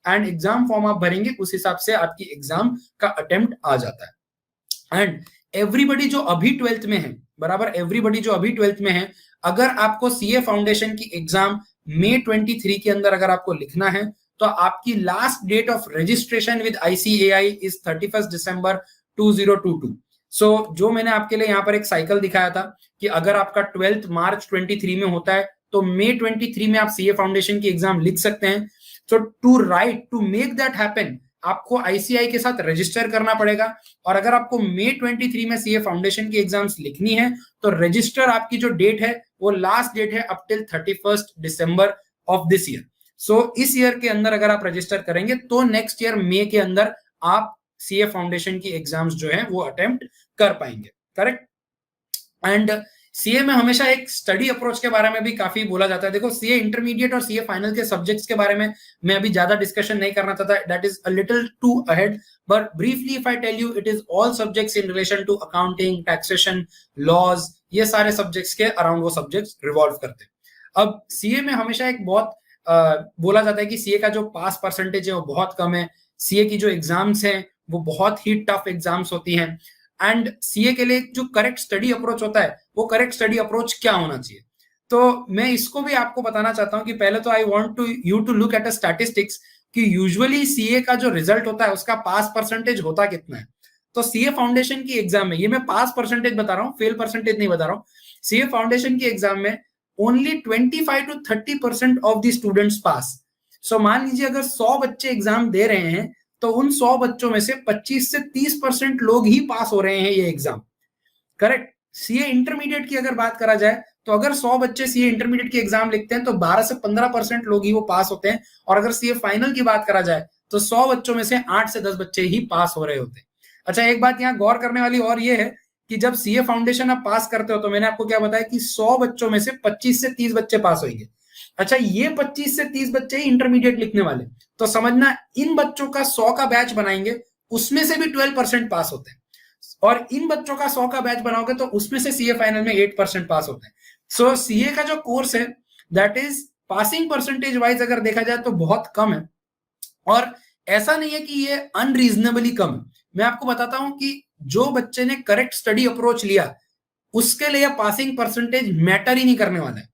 एंड एग्जाम फॉर्म आप भरेंगे उस हिसाब से आपकी एग्जाम का अटेम्प्ट आ जाता है। एंड एवरीबडी जो अभी 12th में है, बराबर, एवरीबडी जो अभी 12th में है, अगर आपको सीए फाउंडेशन की एग्जाम May 23 के अंदर अगर आपको लिखना है तो आपकी last date of registration with ICAI is 31 December 2022। So जो मैंने आपके लिए यहाँ पर एक साइकिल दिखाया था कि अगर आपका 12th March 23 में होता है तो May 23 में आप सीए फाउंडेशन की एग्जाम लिख सकते हैं। सो टू मेक दैट हैपन आपको ICAI के साथ रजिस्टर करना पड़ेगा, और अगर आपको May 23 में सीए फाउंडेशन की एग्जाम्स लिखनी है तो रजिस्टर आपकी जो डेट है वो लास्ट डेट है up till 31 December of this year. So इस ईयर के अंदर अगर आप रजिस्टर करेंगे तो नेक्स्ट ईयर मई के अंदर आप सीए फाउंडेशन की एग्जाम्स जो है वो अटेम्प्ट कर पाएंगे। करेक्ट। एंड सीए में हमेशा एक स्टडी अप्रोच के बारे में भी काफी बोला जाता है। देखो, सीए इंटरमीडिएट और सीए फाइनल के सब्जेक्ट्स के बारे में मैं अभी ज्यादा डिस्कशन नहीं करना चाहता, that is a little too ahead, but briefly if I tell you, it is all subjects in relation to accounting, taxation, laws, ये सारे सब्जेक्ट्स के अराउंड वो सब्जेक्ट्स रिवॉल्व करते हैं। अब सीए में हमेशा एक बहुत बोला जाता है कि सीए का जो पास परसेंटेज है वो बहुत कम है, सीए की जो एग्जाम्स हैं वो बहुत ही टफ एग्जाम्स होती हैं, एंड सीए के लिए जो करेक्ट स्टडी अप्रोच होता है वो करेक्ट स्टडी अप्रोच क्या होना चाहिए। तो मैं इसको भी आपको बताना चाहता हूं कि पहले तो I want to you to look at a statistics कि यूजुअली सीए का जो रिजल्ट होता है उसका पास परसेंटेज होता कितना है। तो सीए फाउंडेशन की एग्जाम में, ये मैं पास परसेंटेज बता रहा हूँ, फेल परसेंटेज नहीं बता रहा हूँ, सीए फाउंडेशन की एग्जाम में only 25 to 30% of the students pass. So मान लीजिए अगर 100 बच्चे एग्जाम दे रहे हैं तो उन 100 बच्चों में से 25 से 30% लोग ही पास हो रहे हैं ये एग्जाम। करेक्ट। सीए इंटरमीडिएट की अगर बात करा जाए तो अगर 100 बच्चे सीए इंटरमीडिएट की एग्जाम लिखते हैं तो 12 से 15% लोग ही वो पास होते हैं, और अगर सीए फाइनल की बात करा जाए तो 100 बच्चों में से 8 से 10 बच्चे ही पास हो रहे होते हैं। अच्छा, एक बात यहाँ गौर करने वाली और ये है कि जब सीए फाउंडेशन आप पास करते हो तो मैंने आपको क्या बताया कि 100 बच्चों में से 25 से 30 बच्चे पास होंगे। अच्छा, ये 25 से 30 बच्चे ही इंटरमीडिएट लिखने वाले, तो समझना इन बच्चों का 100 का बैच बनाएंगे, उसमें से भी 12% पास होते हैं, और इन बच्चों का 100 का बैच बनाओगे तो उसमें से सीए फाइनल में 8% पास होते हैं। सो सीए का जो कोर्स है that is passing percentage wise अगर देखा जाए तो बहुत कम है, और ऐसा नहीं है कि ये अनरीजनेबली कम है। मैं आपको बताता हूं कि जो बच्चे ने करेक्ट स्टडी अप्रोच लिया उसके लिए पासिंग परसेंटेज मैटर ही नहीं करने वाला है।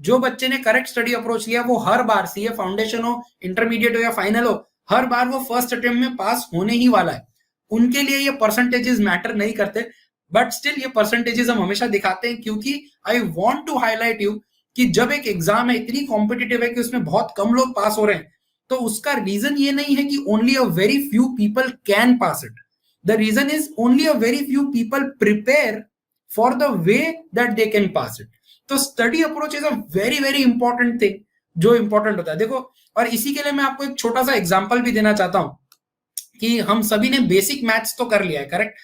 जो बच्चे ने करेक्ट स्टडी अप्रोच लिया वो हर बार, सीए फाउंडेशन हो, इंटरमीडिएट हो या फाइनल हो, हर बार वो फर्स्ट अटेम्प्ट में पास होने ही वाला है। उनके लिए ये परसेंटेजेस मैटर नहीं करते, बट स्टिल ये परसेंटेजेस हम हमेशा दिखाते हैं, क्योंकि I want to highlight you कि जब एक एग्जाम है इतनी कॉम्पिटिटिव है कि उसमें बहुत कम लोग पास हो रहे हैं, तो उसका रीजन ये नहीं है कि only a very few people can pass it. The reason is only a very few people prepare for the way that they can pass it. तो study approach is a very very important thing जो important होता है. देखो, और इसी के लिए मैं आपको एक छोटा सा एग्जांपल भी देना चाहता हूं कि हम सभी ने बेसिक मैथ्स तो कर लिया है, करेक्ट?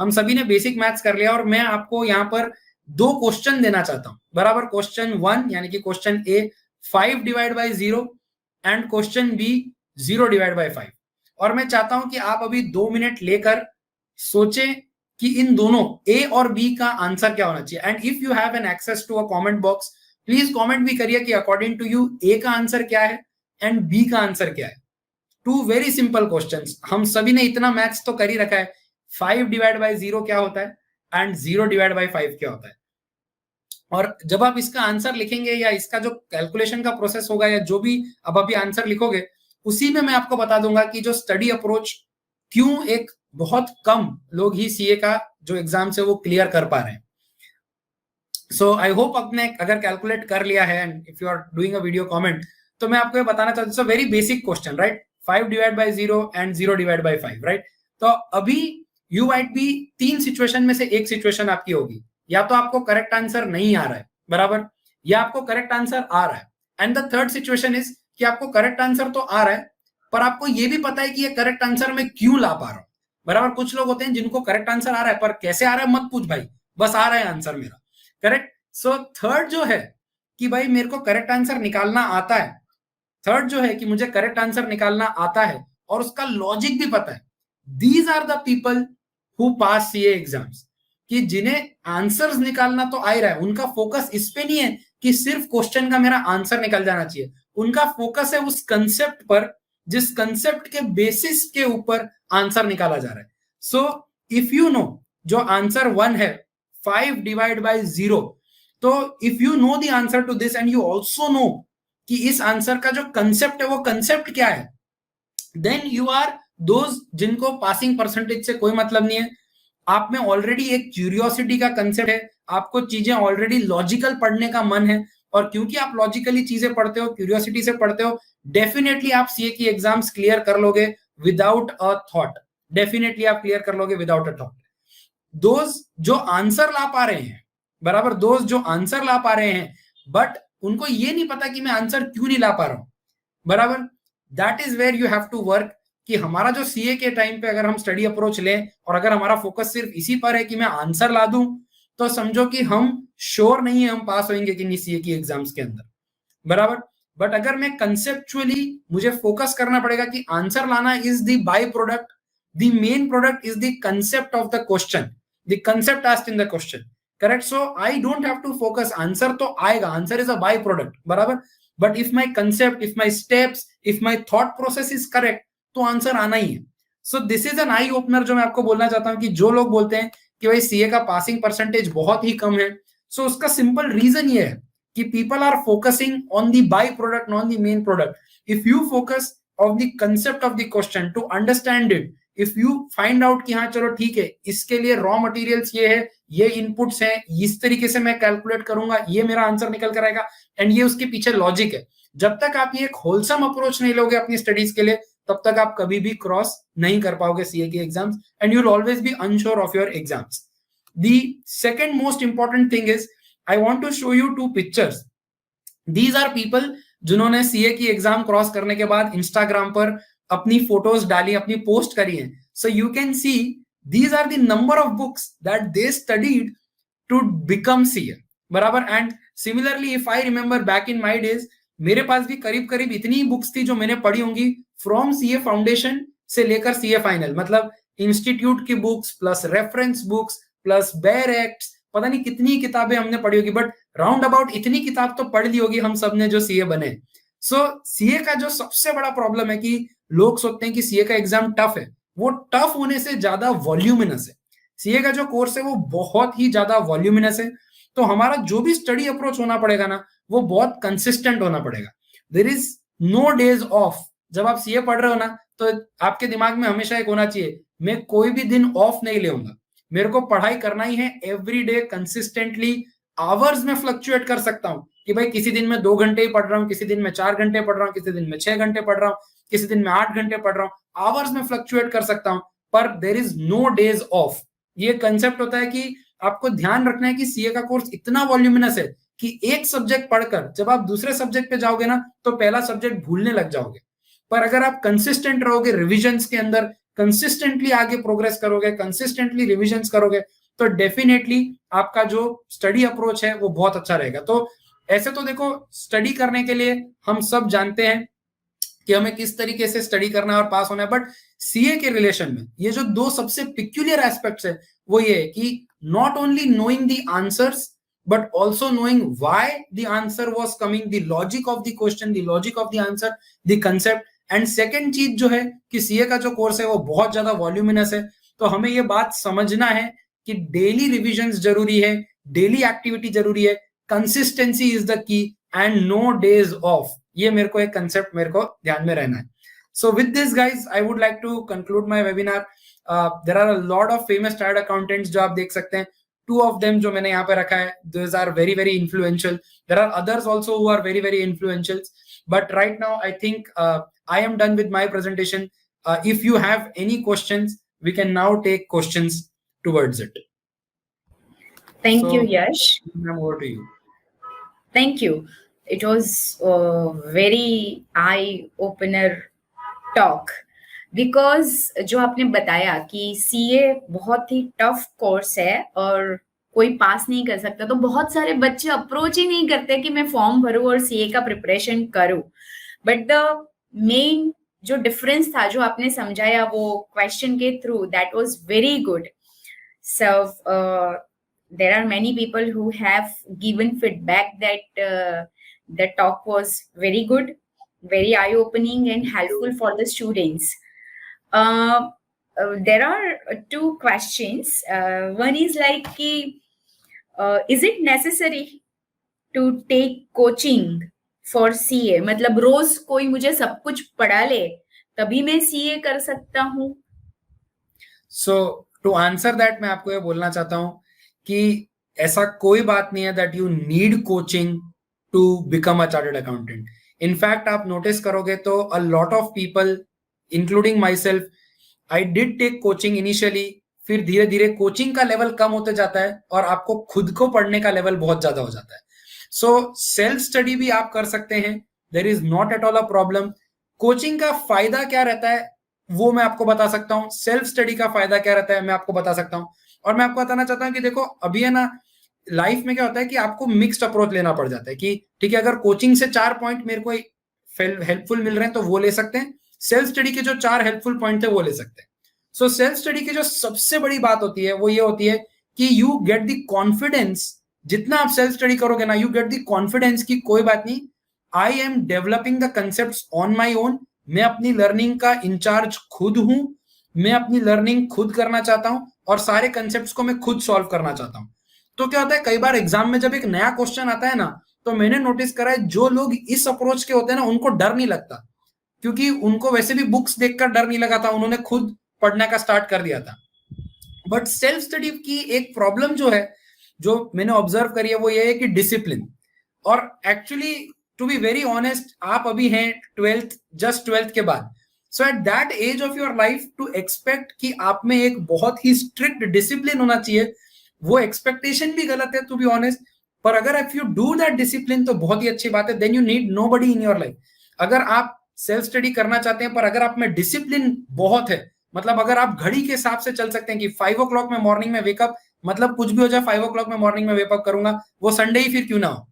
हम सभी ने बेसिक मैथ्स कर लिया, और मैं आपको यहाँ पर दो क्वेश्चन देना चाहता हूं, बराबर. क्वेश्चन 1 यानी कि question A 5 divide by 0 and question B 0 divide by 5. और मैं चाहता हूं कि आप अभी 2 मिनट लेकर सोचें कि इन दोनों ए और बी का आंसर क्या होना चाहिए. And if you have an access to a comment box, please comment भी करिए कि अकॉर्डिंग टू यू ए का आंसर क्या है एंड बी का आंसर क्या है. Two very simple questions. हम सभी ने इतना मैथ्स तो कर ही रखा है. 5 डिवाइड बाई 0 क्या होता है एंड 0 डिवाइड बाई 5 क्या होता है. और जब आप इसका आंसर लिखेंगे या इसका जो कैलकुलेशन का प्रोसेस होगा या जो भी अब अभी आंसर लिखोगे, उसी में मैं आपको बता दूंगा कि जो स्टडी अप्रोच क्यों एक बहुत कम लोग ही सीए का जो एग्जाम से वो क्लियर कर पा रहे हैं. सो आई होप आपने अगर कैलकुलेट कर लिया है and if you are doing a video comment, तो मैं आपको ये बताना चाहता हूँ very basic question, right? 5 divide by 0 and 0 divide by 5, right? तो अभी यू माइट बी 3 सिचुएशन में से एक सिचुएशन आपकी होगी, या तो आपको करेक्ट आंसर नहीं आ रहा है, बराबर, या आपको करेक्ट आंसर आ रहा है. And the third situation is कि आपको करेक्ट आंसर तो आ रहा है, पर आपको ये भी पता है कि ये करेक्ट आंसर मैं क्यों ला पा रहा हूँ, बराबर. कुछ लोग होते हैं जिनको करेक्ट आंसर आ रहा है, पर कैसे आ रहा है मत पूछ भाई, बस आ रहा है आंसर मेरा, करेक्ट. सो थर्ड जो है कि भाई मेरे को करेक्ट आंसर निकालना आता है, थर्ड जो है कि मुझे करेक्ट आंसर निकालना आता है और उसका लॉजिक भी पता है. These are the people who pass CA exams. कि जिन्हें आंसर्स निकालना तो आ ही रहा है, उनका फोकस इस पे नहीं है कि सिर्फ क्वेश्चन का मेरा आंसर निकल जाना चाहिए. उनका फोकस है उस कंसेप्ट पर जिस कंसेप्ट के बेसिस के ऊपर आंसर निकाला जा रहा है. सो इफ यू नो जो आंसर 1 है 5 डिवाइड बाई 0, तो if you know the answer to this and you also know कि इस आंसर का जो कंसेप्ट है वो कंसेप्ट क्या है, देन यू आर दोज जिनको पासिंग परसेंटेज से कोई मतलब नहीं है. आप में ऑलरेडी एक क्यूरियोसिटी का कंसेप्ट है, आपको चीजें ऑलरेडी लॉजिकल पढ़ने का मन है, और क्योंकि आप लॉजिकली चीजें पढ़ते हो, क्यूरियोसिटी से पढ़ते हो, डेफिनेटली आप सीए की एग्जाम्स क्लियर कर लोगे विदाउट अ थॉट. डेफिनेटली आप क्लियर कर लोगे विदाउट अ थॉट. दोज जो आंसर ला पा रहे हैं, बराबर, दोज जो आंसर ला पा रहे हैं बट उनको ये नहीं पता कि मैं आंसर क्यों नहीं ला पा रहा हूं, बराबर. That is where you have to work. कि हमारा जो सीए के टाइम पे अगर हम स्टडी अप्रोच लें और अगर हमारा फोकस सिर्फ इसी पर है कि मैं आंसर ला दूं, तो समझो कि हम श्योर नहीं है हम पास होंगे कि नहीं सीए की एग्जाम्स के अंदर, बराबर. बट अगर मैं कंसेप्चुअली मुझे फोकस करना पड़ेगा कि आंसर लाना is the by product, the main product is the concept of the question, the concept asked in the question, correct. So I don't have to focus. Answer तो आएगा, answer is a by product, बराबर. But if my concept, if my steps, if my thought process is correct, तो answer आना ही है. So this is an eye opener जो मैं आपको बोलना चाहता हूं कि जो लोग बोलते हैं कि भाई सीए का पासिंग परसेंटेज बहुत ही कम है, सो उसका सिंपल रीजन ये है कि people are focusing on the by product, not the main product. If you focus on the concept of the question to understand it, if you find out कि हाँ चलो ठीक है, इसके लिए रॉ मटेरियल्स ये है, ये इनपुट्स हैं, इस तरीके से मैं कैलकुलेट करूंगा, ये मेरा आंसर निकल कर आएगा, एंड ये उसके पीछे लॉजिक है. जब तक आप ये एक होलसम अप्रोच नहीं लोगे अपनी स्टडीज के लिए, तब तक आप कभी भी क्रॉस नहीं कर पाओगे सीए की exams, and you will always be unsure of your exams. The second most important thing is I want to show you 2 pictures. These are people जिन्होंने सीए की एग्जाम क्रॉस करने के बाद इंस्टाग्राम पर अपनी फोटोज डाली, अपनी पोस्ट करी है. So you can see these are the number of books that they studied to become CA, बराबर. And similarly if I remember back in my days, मेरे पास भी करीब करीब इतनी बुक्स थी जो मैंने पढ़ी होंगी फ्रॉम सीए फाउंडेशन से लेकर सीए फाइनल. मतलब इंस्टीट्यूट की books plus reference books plus bear acts, पता नहीं कितनी किताबें हमने पढ़ी होगी, बट राउंड अबाउट इतनी किताब तो पढ़ ली होगी हम सब ने जो सीए बने. सो सीए का जो सबसे बड़ा प्रॉब्लम है कि लोग सोचते हैं कि सीए का एग्जाम टफ है. वो टफ होने से ज्यादा वॉल्यूमिनस है. सीए का जो कोर्स है वो बहुत ही ज्यादा वॉल्यूमिनस है. तो हमारा जो भी स्टडी अप्रोच होना पड़ेगा ना, वो बहुत कंसिस्टेंट होना पड़ेगा. There is no days off. जब आप सीए पढ़ रहे हो ना, तो आपके दिमाग में हमेशा एक होना चाहिए, मैं कोई भी दिन ऑफ नहीं लेऊंगा, मेरे को पढ़ाई करना ही है एवरी डे कंसिस्टेंटली। आवर्स में फ्लक्चुएट कर सकता हूँ कि भाई किसी दिन मैं 2 घंटे ही पढ़ रहा हूँ, किसी दिन मैं 4 घंटे पढ़ रहा हूँ, किसी दिन मैं 6 घंटे पढ़ रहा हूँ, किसी दिन मैं 8 घंटे पढ़ रहा हूँ। आवर्स में फ्लक्चुएट कर सकता हूँ, पर there is no days off. ये कंसेप्ट होता है कि आपको ध्यान रखना है कि सीए का कोर्स इतना वॉल्यूमिनस है कि एक सब्जेक्ट पढ़कर जब आप दूसरे सब्जेक्ट पे जाओगे ना, तो पहला सब्जेक्ट भूलने लग जाओगे। पर अगर आप कंसिस्टेंट रहोगे रिविजन्स के अंदर, कंसिस्टेंटली आगे प्रोग्रेस करोगे, कंसिस्टेंटली रिविजन्स करोगे, तो डेफिनेटली आपका जो स्टडी अप्रोच है वो बहुत अच्छा रहेगा। तो ऐसे तो देखो, स्टडी करने के लिए हम सब जानते हैं कि हमें किस तरीके से स्टडी करना है और पास होना है, बट सीए के रिलेशन में ये जो दो सबसे पिक्यूलियर एस्पेक्ट्स है वो ये है कि not only knowing the answers but also knowing why the answer was coming, the logic of the question, the logic of the answer, the concept. And second चीज जो है कि सीए का जो कोर्स है वो बहुत ज्यादा वॉल्यूमिनस है, तो हमें ये बात समझना है कि डेली रिविजन्स जरूरी है, डेली एक्टिविटी जरूरी है, consistency is the key and no days off. ये मेरे को एक कंसेप्ट मेरे को ध्यान में रहना है। So with this guys I would like to conclude my webinar. There are a lot of famous chartered accountants जो आप देख सकते हैं, टू ऑफ देम जो मैंने यहाँ पे रखा है, those are very very influential. There are others also who are very very influential, but right now I think I am done with my presentation. If you have any questions, we can now take questions towards it. Thank you, Yash. Ma'am, over to you. Thank you. It was a very eye-opener talk because जो आपने बताया कि CA बहुत ही tough course है और कोई पास नहीं कर सकता, तो बहुत सारे बच्चे अप्रोच ही नहीं करते कि मैं फॉर्म भरूं और सीए का प्रिपरेशन करूं। बट द मेन जो डिफरेंस था जो आपने समझाया वो क्वेश्चन के through, that was very good. So there are many people who have given feedback that the talk was very good, very eye-opening and helpful for the students. There are two questions. One is like, is it necessary to take coaching for CA? मतलब रोज कोई मुझे सब कुछ पढ़ा ले तभी मैं CA कर सकता हूँ? So to answer that, मैं आपको ये बोलना चाहता हूँ कि ऐसा कोई बात नहीं है that you need coaching to become a chartered accountant. In fact आप नोटिस करोगे तो a lot of people including myself, I did take coaching initially, फिर धीरे धीरे कोचिंग का लेवल कम होते जाता है और आपको खुद को पढ़ने का लेवल बहुत ज्यादा हो जाता है। सो सेल्फ स्टडी भी आप कर सकते हैं, there is not at all a problem. Coaching का फायदा क्या रहता है वो मैं आपको बता सकता हूँ, सेल्फ स्टडी का फायदा क्या रहता है मैं आपको बता सकता हूँ। और मैं आपको बताना चाहता हूँ कि देखो अभी है ना, लाइफ में क्या होता है कि आपको मिक्स्ड अप्रोच लेना पड़ जाता है कि ठीक है, अगर कोचिंग से 4 पॉइंट मेरे को हेल्पफुल मिल रहे हैं तो वो ले सकते हैं, सेल्फ स्टडी के जो 4 हेल्पफुल पॉइंट थे वो ले सकते हैं। सो सेल्फ स्टडी की जो सबसे बड़ी बात होती है वो ये होती है कि यू गेट द कॉन्फिडेंस। जितना आप सेल्फ स्टडी करोगे ना, यू गेट द कॉन्फिडेंस कि कोई बात नहीं, I am developing the concept on my own. मैं अपनी लर्निंग का इंचार्ज खुद हूं, मैं अपनी लर्निंग खुद करना चाहता हूं और सारे कंसेप्ट्स को मैं खुद सॉल्व करना चाहता हूं। तो क्या होता है, कई बार एग्जाम में जब एक नया क्वेश्चन आता है ना, तो मैंने नोटिस करा है जो लोग इस अप्रोच के होते हैं ना उनको डर नहीं लगता, क्योंकि उनको वैसे भी बुक्स देखकर डर नहीं लगा था, उन्होंने खुद पढ़ना का स्टार्ट कर दिया था। बट सेल्फ स्टडी की एक प्रॉब्लम जो है, जो मैंने ऑब्जर्व करी है, वो ये है कि डिसिप्लिन। और actually to be very honest, आप अभी हैं 12th, जस्ट 12th के बाद। So at that age of your life to expect कि आप में एक बहुत ही स्ट्रिक्ट डिसिप्लिन होना चाहिए, वो एक्सपेक्टेशन भी गलत है टू बी ऑनेस्ट। पर अगर if you do that discipline तो बहुत ही अच्छी बात है, then you need nobody in your life. अगर आप सेल्फ स्टडी करना चाहते हैं पर अगर आप में डिसिप्लिन बहुत है, मतलब अगर आप घड़ी के हिसाब से चल सकते हैं कि 5 o'clock में मॉर्निंग में वेकअप, मतलब कुछ भी हो जाए 5 o'clock में मॉर्निंग में वेकअप करूंगा, वो संडे ही फिर क्यों ना हो।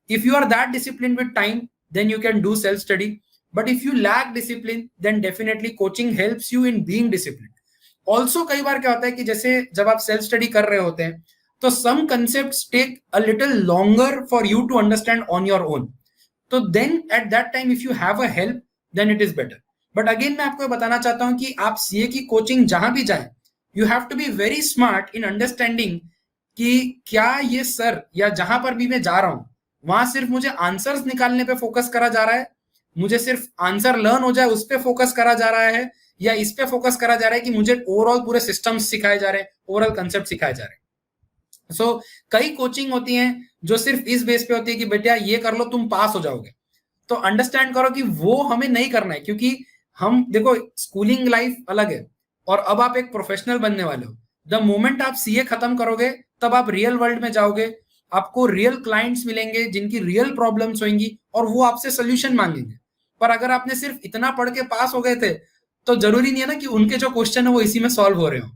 If you are that discipline with time then you can do self study. But if you lack discipline then definitely coaching helps you in being discipline. Also कई बार क्या होता है कि जैसे जब आप सेल्फ स्टडी कर रहे होते हैं तो some concepts take a little longer for you to understand on your own, तो then at that time if you have a help then it is better. But again मैं आपको बताना चाहता हूं कि आप सीए की कोचिंग जहां भी जाएं, you have to be very smart in understanding कि क्या ये सर या जहां पर भी मैं जा रहा हूं वहां सिर्फ मुझे आंसर्स निकालने पे फोकस करा जा रहा है, मुझे सिर्फ आंसर लर्न हो जाए उस पर फोकस करा जा रहा है, या इस पे फोकस करा जा रहा है कि मुझे ओवरऑल पूरे सिस्टम्स सिखाए जा रहे हैं, ओवरऑल कंसेप्ट सिखाए जा रहे हैं। सो कई कोचिंग होती हैं जो सिर्फ इस बेस पे होती है कि बेटा ये कर लो तुम पास हो जाओगे। तो अंडरस्टैंड करो कि वो हमें नहीं करना है, क्योंकि हम देखो स्कूलिंग लाइफ अलग है और अब आप एक प्रोफेशनल बनने वाले हो। द मोमेंट आप सीए खत्म करोगे तब आप रियल वर्ल्ड में जाओगे, आपको रियल क्लाइंट्स मिलेंगे जिनकी रियल प्रॉब्लम्स होंगी और वो आपसे सोल्यूशन मांगेंगे। पर अगर आपने सिर्फ इतना पढ़ के पास हो गए थे तो जरूरी नहीं है ना कि उनके जो क्वेश्चन है वो इसी में सॉल्व हो रहे हो।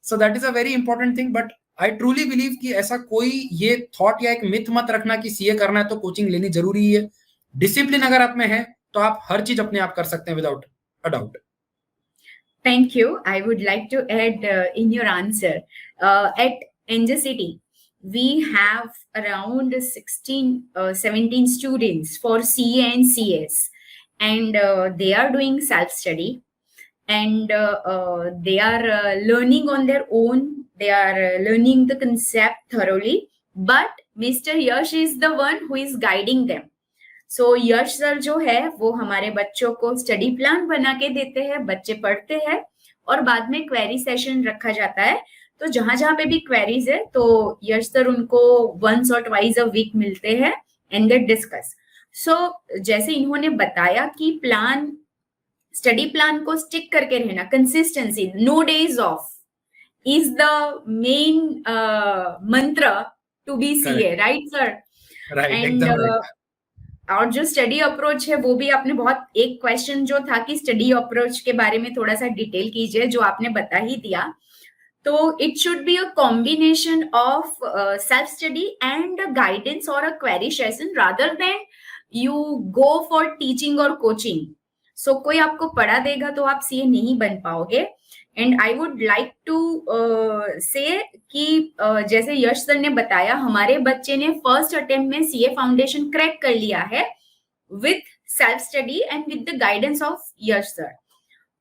सो that is a very important thing. But I truly believe कि ऐसा कोई ये थॉट या एक मिथ मत रखना कि सीए करना है तो कोचिंग लेनी जरूरी है। डिसिप्लिन अगर आप में है तो आप हर चीज अपने आप कर सकते हैं without a doubt. Thank you. I would like to add in your answer. At NJCT, we have around 16, 17 students for CA and CS, and they are doing self-study, and they are learning on their own. They are learning the concept thoroughly, but Mr. Yash is the one who is guiding them. So Yash sir जो है वो हमारे बच्चों को study plan बना के देते हैं, बच्चे पढ़ते हैं और बाद में क्वेरी सेशन रखा जाता है। तो जहां जहां पे भी क्वेरीज है तो यश सर उनको वंस और ट्वाइस अ वीक मिलते हैं एंड दे डिस्कस। सो जैसे इन्होंने बताया कि प्लान, स्टडी प्लान को स्टिक करके रहना, consistency, no days off is the main mantra to be CA, right sir? Right, and एकदम राइट। और जो स्टडी अप्रोच है वो भी आपने बहुत, एक क्वेश्चन जो था कि स्टडी अप्रोच के बारे में थोड़ा सा डिटेल कीजिए, जो आपने बता ही दिया। तो it should be a combination of self study and guidance और a query session rather than you go for teaching और कोचिंग। सो कोई आपको पढ़ा देगा तो आप सीए नहीं बन पाओगे। And I would like to say कि जैसे यश सर ने बताया, हमारे बच्चे ने फर्स्ट अटेम्प्ट में सीए फाउंडेशन क्रैक कर लिया है with self study and with the guidance of Yash sir.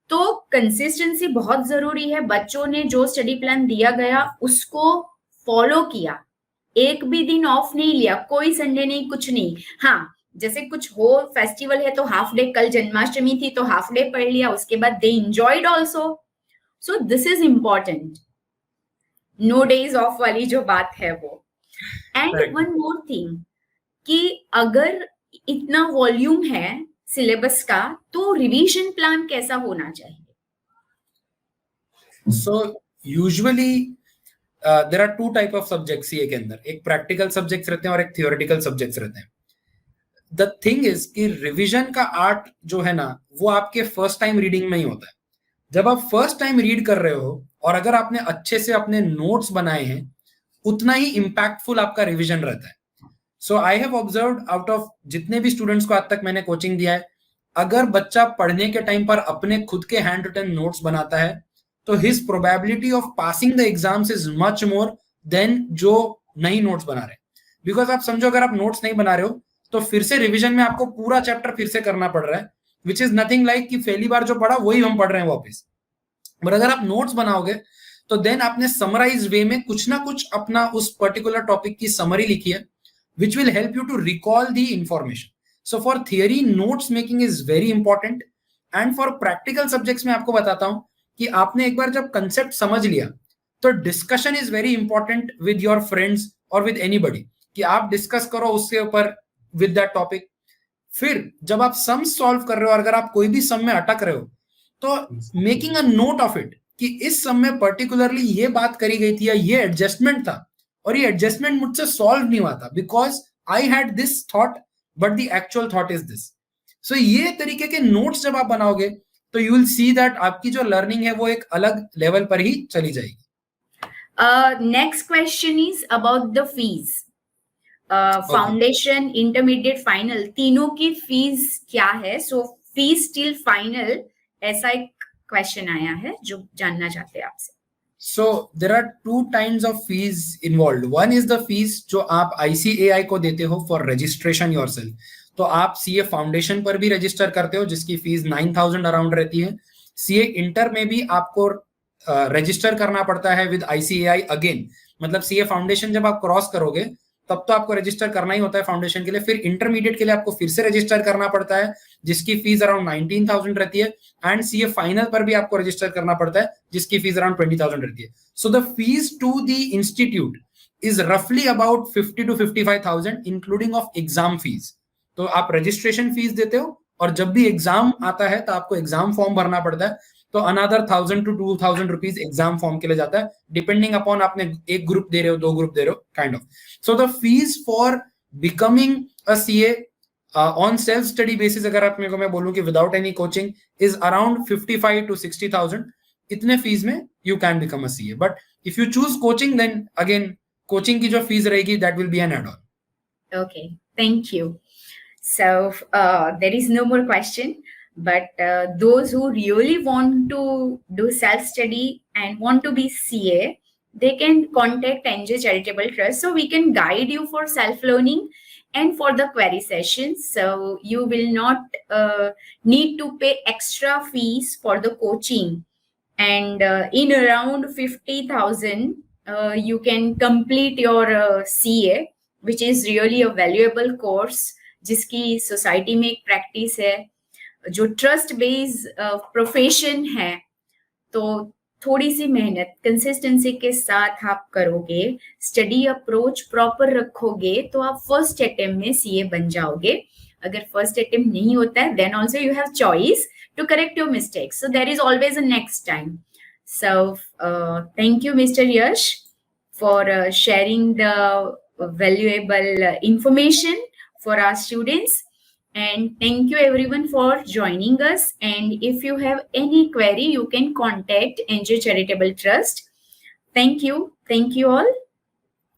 तो कंसिस्टेंसी बहुत जरूरी है। बच्चों ने जो स्टडी प्लान दिया गया उसको फॉलो किया, एक भी दिन ऑफ नहीं लिया, कोई संडे नहीं, कुछ नहीं। हाँ, जैसे कुछ हो फेस्टिवल है तो हाफ डे, कल जन्माष्टमी थी तो हाफ डे पढ़ लिया, उसके बाद they enjoyed also. So this is important, no days off वाली जो बात है वो। एंड वन मोर थिंग कि अगर इतना वॉल्यूम है सिलेबस का तो रिवीजन प्लान कैसा होना चाहिए? So usually there are two type of subjects CA के अंदर, एक प्रैक्टिकल सब्जेक्ट्स रहते हैं और एक थियोरेटिकल सब्जेक्ट्स रहते हैं। द थिंग इज कि रिवीजन का आर्ट जो है ना वो आपके फर्स्ट टाइम रीडिंग में ही होता है। जब आप फर्स्ट टाइम रीड कर रहे हो और अगर आपने अच्छे से अपने नोट्स बनाए हैं उतना ही इंपैक्टफुल आपका रिवीजन रहता है। So I have observed out of जितने भी स्टूडेंट्स को आज तक मैंने कोचिंग दिया है, अगर बच्चा पढ़ने के टाइम पर अपने खुद के हैंड रिटन नोट्स बनाता है तो his probability of passing the exams is much more than जो नई नोट्स बना रहे। बिकॉज आप समझो अगर आप नोट्स नहीं बना रहे हो तो फिर से रिवीजन में आपको पूरा चैप्टर फिर से करना पड़ रहा है, विच इज नथिंग लाइक कि पहली बार जो पढ़ा वही हम पढ़ रहे हैं वापस। बट अगर आप नोट्स बनाओगे तो देन आपने समराइज वे में कुछ ना कुछ अपना उस पर्टिकुलर टॉपिक की समरी लिखी है which will help you to recall the information. So for theory, notes making is very important. And for practical subjects में आपको बताता हूं कि आपने एक बार जब concept समझ लिया तो discussion is very important with your friends or with anybody, कि आप discuss करो उसके ऊपर with that topic. फिर जब आप sum solve कर रहे हो और अगर आप कोई भी sum में अटक रहे हो तो making a note of it कि इस sum में particularly ये बात करी गई थी या ये adjustment था और ये एडजस्टमेंट मुझसे सॉल्व नहीं हुआ था because I had this thought but the actual thought is this. So ये तरीके के नोट्स जब आप बनाओगे तो यू विल सी दैट आपकी जो लर्निंग है वो एक अलग लेवल पर ही चली जाएगी। Next question is about the fees. Foundation, intermediate, final, तीनों की फीस क्या है? सो फीस टिल फाइनल, ऐसा एक क्वेश्चन आया है जो जानना चाहते हैं आपसे। So there are two kinds of fees involved. One is the fees जो आप ICAI को देते हो for registration yourself. तो आप CA फाउंडेशन पर भी रजिस्टर करते हो जिसकी फीस 9,000 अराउंड रहती है। CA इंटर में भी आपको रजिस्टर करना पड़ता है विद ICAI अगेन। मतलब CA फाउंडेशन जब आप क्रॉस करोगे तब तो आपको रजिस्टर करना ही होता है फाउंडेशन के लिए। फिर इंटरमीडिएट के लिए आपको फिर से रजिस्टर करना पड़ता है, जिसकी फीस अराउंड 19,000 रहती है, एंड सीए फाइनल पर भी आपको रजिस्टर करना पड़ता है, जिसकी फीस अराउंड 20,000 रहती है। So the fees to the institute is रफली about 50 to 55,000 including of exam fees. तो आप रजिस्ट्रेशन फीस देते हो, और जब भी एग्जाम आता है तो आपको एग्जाम फॉर्म भरना पड़ता है, तो another 1,000 to 2,000 rupees exam form के लिए जाता है, डिपेंडिंग अपॉन आपने एक ग्रुप दे रहे हो, 2 ग्रुप दे रहे हो, kind of. So the fees for becoming a CA on self study basis, अगर आप मेरे को मैं बोलूं कि without any coaching, is around 55 to 60,000। इतने फीस में you can become a CA, but if you choose coaching then again coaching की जो फीस रहेगी that will be an add on. Okay, thank you. So there is no more question, but those who really want to do self-study and want to be CA, they can contact NJ Charitable Trust, so we can guide you for self-learning and for the query sessions. So you will not need to pay extra fees for the coaching, and in around 50,000 you can complete your CA, which is really a valuable course, जिसकी society में एक practice है, जो trust based profession है। तो थोड़ी सी मेहनत consistency के साथ आप करोगे, स्टडी अप्रोच प्रॉपर रखोगे, तो आप फर्स्ट अटेम्प्ट में सीए बन जाओगे। अगर फर्स्ट अटेम्प्ट नहीं होता है, then also you have choice to correct your mistakes. So there is always a next time. So thank you, Mr. Yash, for sharing the valuable information for our students. And thank you everyone for joining us. And if you have any query, you can contact NJ Charitable Trust. Thank you. Thank you all.